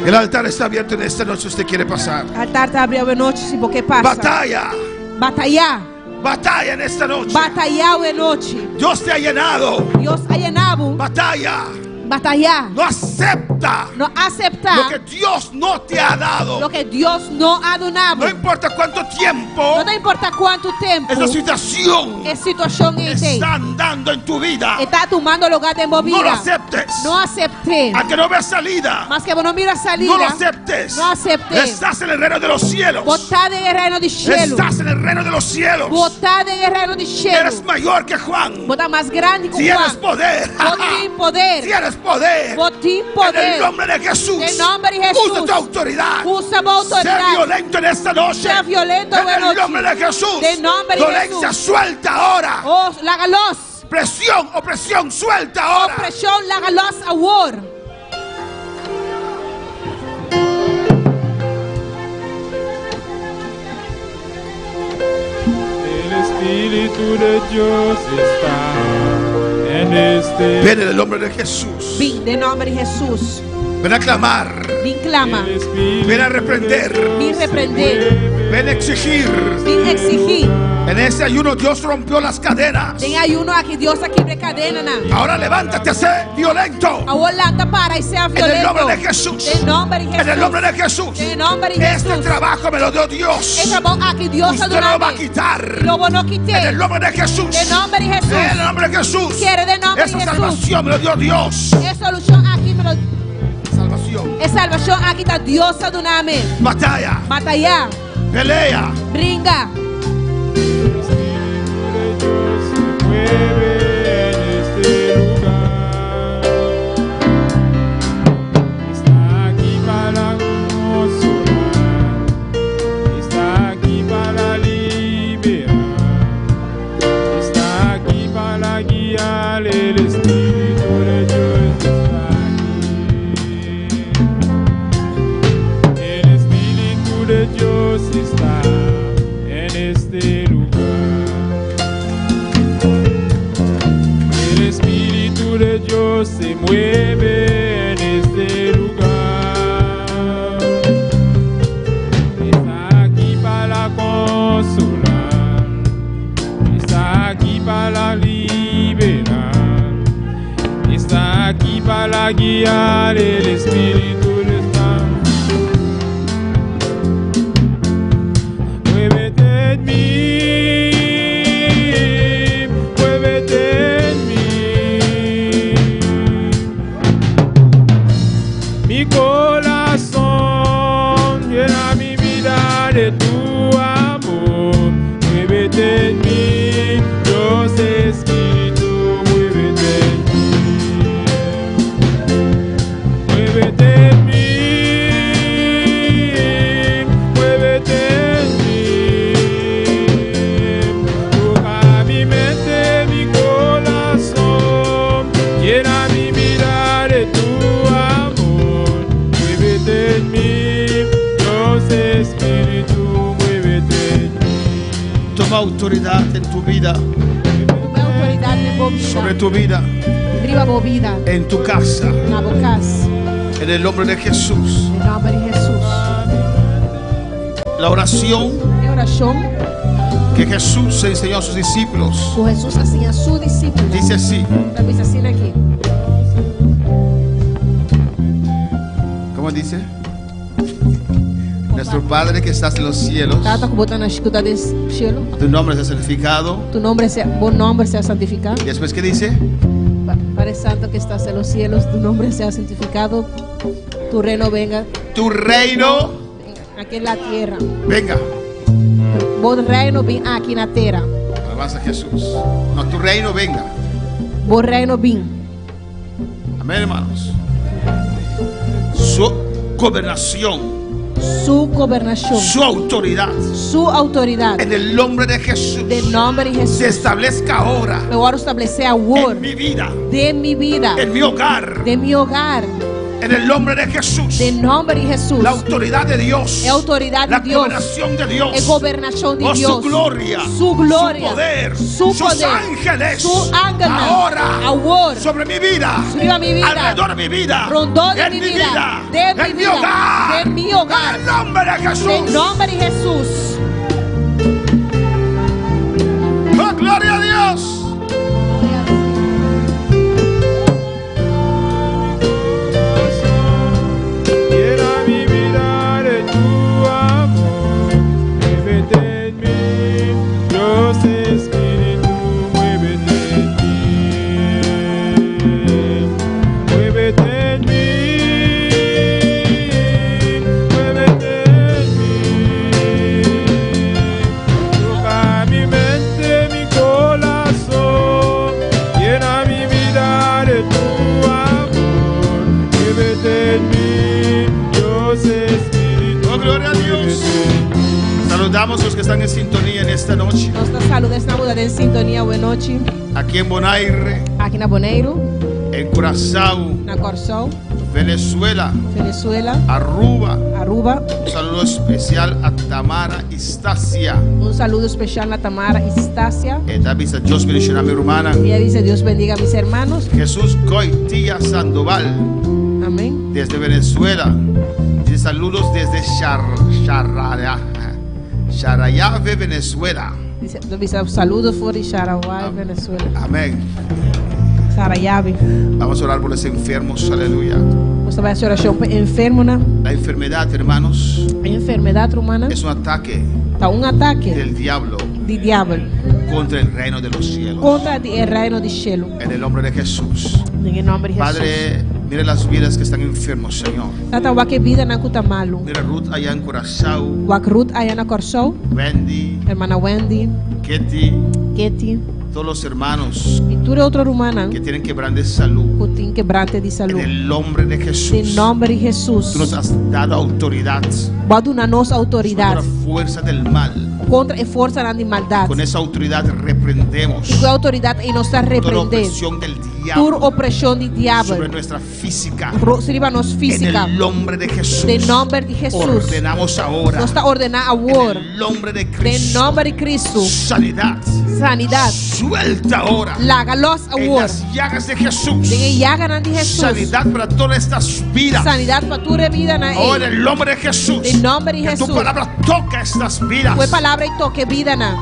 El altar está abierto en esta noche. Usted quiere pasar. O altar está abrindo a noite, se porque passa. Batalla. Batalhar. Batalla en esta noche. Batalhar a noite. Dios te ha llenado. Deus ha llenado. Batalla. Batalhar. No acepta No aceptar lo que Dios no te ha dado. lo que Deus não ha donado. No importa cuánto tiempo Não importa quanto tempo esa situación a situação em tem. está andando en tu vida. Está tomando lugar de No lo movida. aceptes. Não acepte. A que no veas salida. Mas que não mira a salida. No lo aceptes. No aceptes. Estás en el reino de los cielos. Botada em reino de cielo. Estás en el reino de los cielos. Botada em reino de cielo. Eres mayor que Juan. Bota mais grande que Tienes Juan. poder. Botín poder. Tienes poder. Botín En el poder. nombre de Jesús. En nombre de Jesús. Usa tu autoridad. Usa a Sé autoridade. violento en esta noche. Sea violento En esta el noche. nombre de Jesús. En nombre de Dolencia Jesús. suelta ahora. Oh, lágalos. Presión, opresión suelta ahora. Opressão, lágalos a war. El Espíritu de Dios está en este. Ven en el nombre de Jesús. Vim, de nome de Jesus. Ven a clamar. Vim clama. El Espíritu Ven a reprender. Vim repreender. Ven a exigir. Vim exigir. En ese ayuno Dios rompió las cadenas. Tem ayuno aqui, Deus aqui quebre cadena. Ahora levántate, sé violento. A olhada para e seja En el violento. nombre de Jesús. Em nome de Jesus. En el nombre de Jesús. Em nome de Este Jesus. trabajo me lo dio Dios. Esse bom aqui, Deus Usted está no lo va a donando. quitar. Lobo não En quitei. el nombre de Jesús. Em nome de En el Jesus. nombre de Jesús. Quiere de nombre de Esa Jesus. salvación me lo dio Dios. É solução aqui, meu. Salvación. É salvação aqui, está Deus está donando. Batalla. Batalhar. Pelea. Brinca. Mueve en este lugar. Está aquí para consolar. Está aquí para liberar. Está aquí para guiar. El Espíritu de Dios está aquí. El Espíritu de Dios está en este lugar. El Espíritu de Dios se mueve en este lugar. Está aquí para consolar. Está aquí para liberar. Está aquí para guiar. El Espíritu de Dios. Muévete en mí. Muévete en mí. Mi corazón llena mi vida de tu amor. Muévete en mí, Dios Espíritu, muévete en mí. Muévete en mí. Muévete en mí. Toca mi mente, mi corazón. Llena mi vida de tu amor. Muévete en mí, Dios Espíritu, muévete en mí. Toma autoridad en tu vida. Toma autoridade de movida. Sobre tu vida. Driva movida. En tu casa. Na bocas. En el nombre de Jesús. Em nome de Jesus. La oración Em oração, que Jesús se enseñó a sus discípulos com Jesus assim a sua discípula. dice así. Também assim aqui. ¿Cómo dice? Nuestro Padre que estás en los cielos, Tá com botando na escuta desse cielo. tu nombre sea santificado. Tu nombre sea, bom nome sea santificado. Y después, ¿qué dice? Padre Santo que estás en los cielos, tu nombre sea santificado. Tu reino venga Tu reino aquí en la tierra. venga. Vos reino vem aqui na terra. Alabanza a Jesús. No, tu reino venga. Vos reino vem. Amén, hermanos. Su gobernación, Sua governação. su autoridad, Sua autoridade. en el nombre de Jesús, Em nome de se Jesus. establezca ahora Eu oro estabelecer a en war mi vida, de minha vida, en mi hogar, de meu hogar. en el nombre de Jesús. Em nome de Jesus. La autoridad de Dios, É a autoridade la de Deus. gobernación de Dios, É governação de oh, Deus. su gloria, Su glória. su poder, Su sus poder. ángeles, Su ángel. ahora Ahora. sobre mi vida, Sobre a minha vida. alrededor de mi vida, Rondó de en mi mi vida. vida, De mi en mi vida. hogar, De mi hogar. en el nombre de Jesús. Em nome de Jesus. Oh, gloria a Dios. Llena mi vida de tu amor, muévete en mí, Dios Espíritu, muévete en mí, muévete en mí, muévete en mí, toca mi mente, mi corazón, llena mi vida de tu amor, muévete en mí, Dios Espíritu. Oh, gloria a Dios. Saludamos a los que están en sintonía en esta noche. Nossa saúde está mudando em sintonia. Boa noite. Aquí en Bonaire, Aqui na Bonaire, en Curazao, na Corsol, Venezuela, Venezuela, Aruba. Aruba. Un saludo especial a Tamara y Stasia. Saludo especial a Tamara y Stasia. David, Dios bendiga a mi hermana. Ella dice: Dios bendiga a mis hermanos. Jesús Goitía Sandoval, Amén. desde Venezuela. Dice saludos desde Charayave, Venezuela. Dice saludos por Xaraguá, Venezuela. Amén. Sarayave. Vamos a orar por los enfermos. Aleluya. Você vai fazer oração para enfermo, né? La enfermedad, hermanos, A enfermidade humana es un ataque está ataque del diablo de diabo contra el reino de los cielos. contra o reino de cielo. En el nombre de Jesús. Em nome de Jesus. Padre, mire las vidas que están enfermos, Señor. Tata wake vida na kutamalo. Mira Ruth allá en Curazao, Wak Ruth Ayana Corsol, Wendy, hermana Wendy, Ketty, Ketty, todos los hermanos e toda outra humana que tienen quebranto de salud. que tem quebrante de En saúde. el nombre de Em Jesús. nome de Jesus. Tú nos has dado autoridad Bota na nossa sobre autoridade la fuerza del mal. contra a força da maldade. Con esa autoridad reprendemos E com a autoridade em nos toda repreender opresión del toda diablo opressão de diabo. sobre nuestra física. Sirva nos En física. el nombre de Jesús. Em nome de Jesus. Ordenamos ahora. Nós está ordenar a En war. el nombre de Em Cristo. nome de Cristo. Sanidad. Sanidade. Suelta ahora. Laga-los a En war. las llagas de Jesús. Tem llaga de Jesus. Sanidad para todas estas vidas. Sanidade para tua vida na Oh, en ele. el nombre de Jesús. Em nome de Que tu Jesus. palabra toca estas vidas. Tua palavra e toque vida na.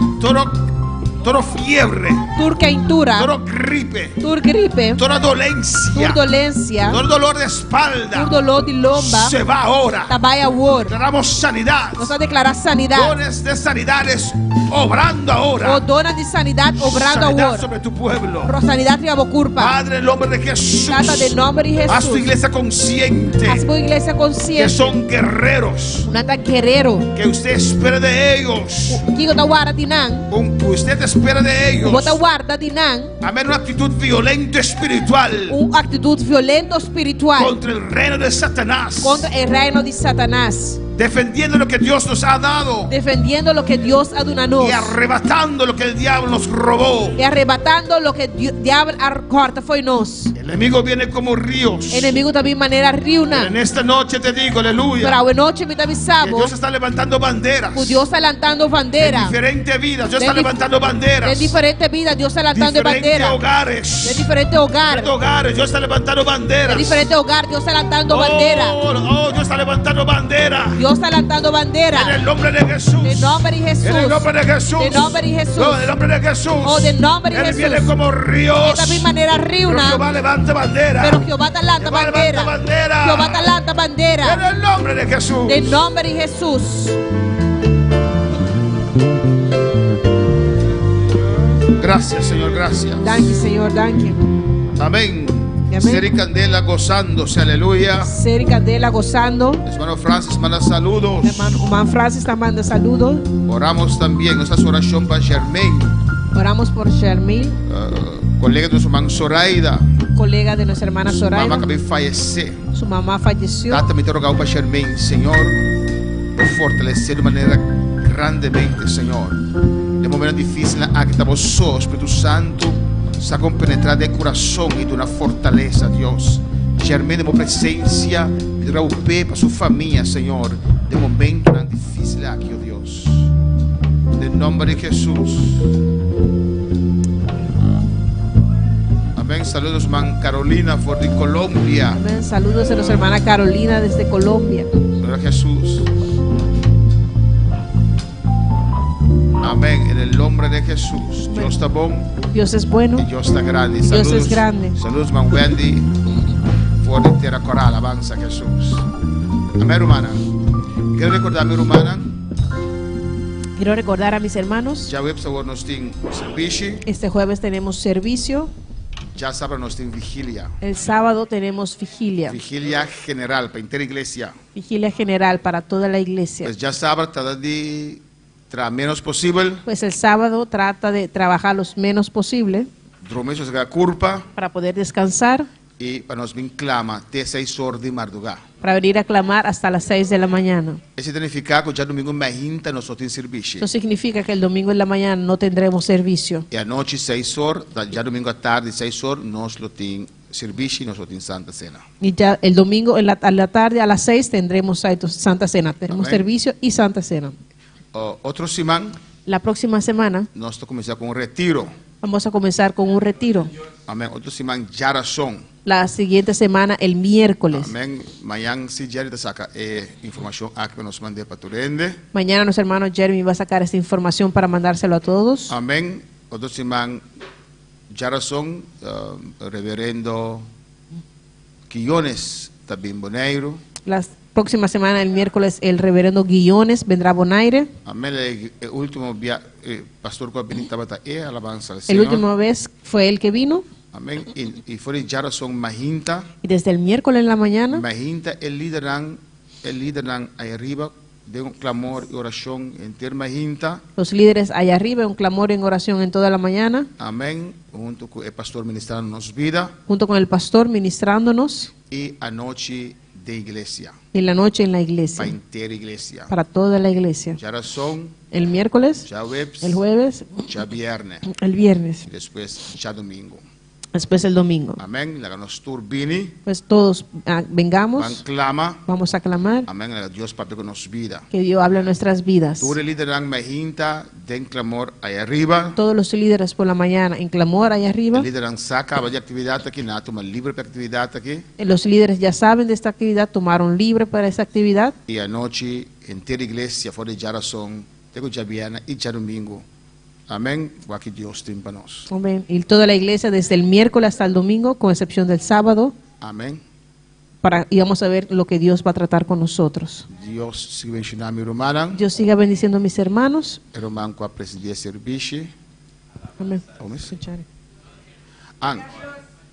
Todo fiebre. Tur quentura. Todo gripe. Tur gripe. Toda dolencia. Tur dolência. Todo dolor de espalda. Tur dolor de lomba. Se va ahora. Trabalha a war. Declaramos sanidad. Nós vamos declarar sanidade. Dones de sanidades obrando ahora. O dona de sanidade obrando a Sanidad war. sobre tu pueblo. Pro sanidade triabo curpa. Padre, en el nombre de Jesús. Trata de nome de Haz tu Jesus. iglesia consciente Haz tu igreja que consciente. son guerreros. Una ta guerreiro. Que usted espera de ellos. Kiko ta guarda de nan. Usted espera de ellos. Bota guarda de nan. Amén. Una actitud violenta espiritual Atitude violenta espiritual contra el reino de Satanás. contra o reino de Satanás. Defendiendo lo que Dios nos ha dado. Defendiendo lo que Dios ha dado a nós. Y arrebatando lo que el diablo nos robó. E arrebatando lo que o diabo corta foi nós. El enemigo viene como ríos. Inimigo também maneira riuna. En esta noche te digo, aleluya, Para a noite me que avisamos. Dios está levantando banderas. O Deus está levantando En bandeira. diferentes vidas, Dios De está dif- levantando banderas. De diferente vida, Deus está levantando Diferentes bandeira. hogares. De diferente hogar. Diferentes hogares, Dios está levantando banderas. De diferente hogar, Deus está levantando bandeira. Oh, Dios está levantando bandera. Deus está levantando bandeira. En el nombre de Jesús. En nombre de Jesús. En el nombre de Jesús. En nombre de Jesús. No, en el nombre de Jesús. Oh, de nombre de Él Jesús. viene como De ríos. esta maneira Pero riuna. Jehová levanta bandera. Pero Jehová está levanta Jehová bandeira. levanta bandera. Jehová está levanta En bandeira. el nombre de Jesús. De nombre de Jesús. Gracias, Señor, gracias. Danke, Senhor, danke. Amén. Amén. Seri Candela gozándose, aleluya. Seri Candela gozando. Hermano Francis manda saludos. Hermano Francis te manda saludos. Oramos también nuestra oración para Germain, Oramos por Shermil, colega de nuestra hermana Zoraida. colega de nuestra hermana Su mamá Zoraida. acabó de fallecer. Su mamá falleció. Tata me rogado para Germain, Señor, por fortalecer de manera grandemente, Señor. De momento difícil, aquí estamos solo, Espíritu Santo, está con penetrar de corazón y de una fortaleza, Dios. Germain, de presencia, me rogado para su familia, Señor. De momento tan difícil aquí, oh Dios. En el nombre de Jesús. Amén. Saludos, man Carolina, de Colombia. Amén. Saludos a nuestra hermana Carolina desde Colombia. Gloria a Jesús. Amén. En el nombre de Jesús. Dios está bueno Dios es bueno. y Dios está grande. Dios es grande. Saludos, man Wendy. Por entera coral. Avanza Jesús. Amén, hermana. Quiero recordar, mi hermana. Quiero recordar a mis hermanos. Ya web sabor nos tiene servicio. Este jueves tenemos servicio. Ya sábado nos tiene vigilia. El sábado tenemos vigilia. Vigilia general para entera iglesia. Vigilia general para toda la iglesia. Pues ya sábado trata de traer menos posible. Pues el sábado trata de trabajar lo menos posible Dormir se la culpa. para poder descansar, Y para nos clama de 6 horas de madrugada. para venir a clamar hasta las 6 de la mañana. Eso significa que ya domingo mais ainda nós temos serviço. Eso significa que el domingo en la mañana no tendremos servicio. E à noite 6 horas, já domingo à tarde 6 horas, nós lo temos serviço e nós lo temos Santa Cena. Y ya el domingo a la tarde a las 6 tendremos Santa Cena. Tenemos Amén. servicio y Santa Cena. Outro semana, La próxima semana nós vamos começar com um retiro. vamos a comenzar con un retiro. Amém. Outra semana, Jaração. La siguiente semana, el miércoles. Amém. Amanhã, se Jerry saca informação aqui para nós mandar para Turende. Mañana nuestro hermano Jeremy va a sacar esta información para mandárselo a todos. Amém. Outra semana, Jaração, reverendo Quillones, também Boneiro. La próxima semana, el miércoles, el reverendo Guillones vendrá a Bonaire. Amén. El último pastor que estaba ahí, alabanza al El Señor. último vez fue el que vino. Amén. Y fue Jarason Mahinta. Y desde el miércoles en la mañana, Mahinta, el líder ahí arriba, de un clamor y oración en tierra Mahinta. los líderes allá arriba, un clamor en oración en toda la mañana, Amén. Junto con el pastor ministrando nos vida. junto con el pastor ministrándonos, Y anoche de iglesia. y en la noche en la Para iglesia, entera iglesia. para toda la iglesia. Jarason, El miércoles, ya jueves, el jueves, ya viernes. el viernes, Y después ya domingo. después el domingo. Amén. La nos turbini. Pues todos Van vengamos, clama. vamos a clamar, Amén. Dios Padre con nos vida. que Dios hable en nuestras vidas. Tú lideran Mahinta, den clamor ahí arriba. Todos los líderes por la mañana en clamor allá arriba. Lideran saca, vaya actividad aquí, nada, toma libre para actividad aquí. Los líderes ya saben de esta actividad, tomaron libre para esa actividad. Y anoche, entera iglesia, fuera de Jarason, tengo ya viernes y ya domingo. Amén. Aquí Dios tiene para nos. Amén. Y toda la iglesia desde el miércoles hasta el domingo, con excepción del sábado, Amén. y vamos a ver lo que Dios va a tratar con nosotros. Dios sigue bendicionando a mi hermana. Dios siga bendiciendo a mis hermanos. Hermano que presidir servicio. Amén. Vamos.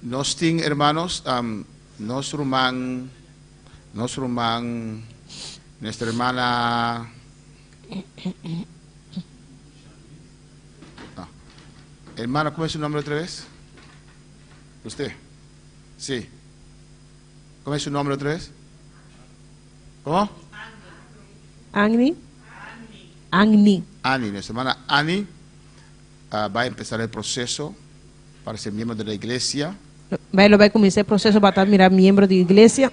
Nos tiene hermanos, nuestro hermano, nuestra hermana. Hermana, ¿cómo es su nombre otra vez? ¿Usted? Sí. ¿Cómo es su nombre otra vez? ¿Cómo? Agni. Ani, nuestra hermana Ani va a empezar el proceso para ser miembro de la iglesia. Lo va a comenzar el proceso para estar mirar miembro de iglesia.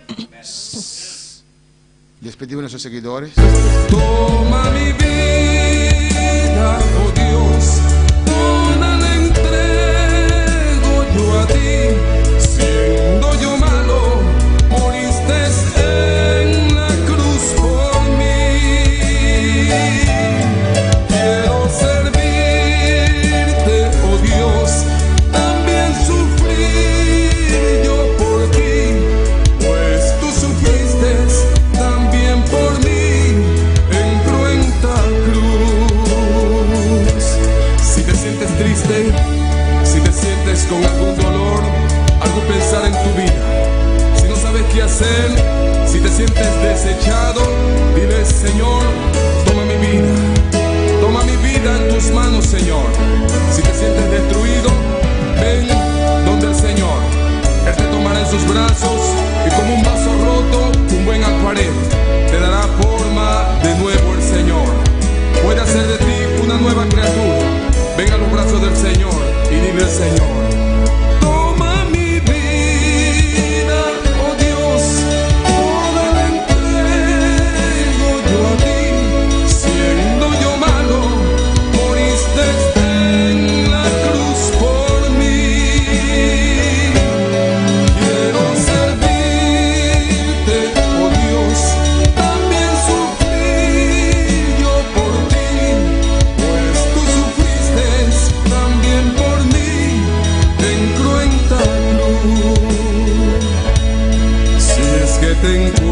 Despedimos a nuestros seguidores. Toma mi vida, oh Dios, toda la entrego yo a ti. Siendo yo malo, moriste en la cruz por mí. Quiero servirte, oh Dios, también sufrir yo por ti, pues tú sufriste también por mí en cruenta cruz. cárcel, si te sientes desechado, dile: Señor, toma mi vida en tus manos, Señor. Si te sientes destruido, ven donde el Señor. Él te tomará en sus brazos y como un vaso roto, un buen alfarero, te dará forma de nuevo el Señor. Puede hacer de ti una nueva criatura. Ven a los brazos del Señor y dile al Señor: toma mi vida, oh Dios, toda la entrego yo a ti. Siendo yo malo, moriste en la cruz por mí. Quiero servirte, oh Dios, también sufrir yo por ti, pues tú sufriste también por mí en cruenta cruz. Si es que te encuentro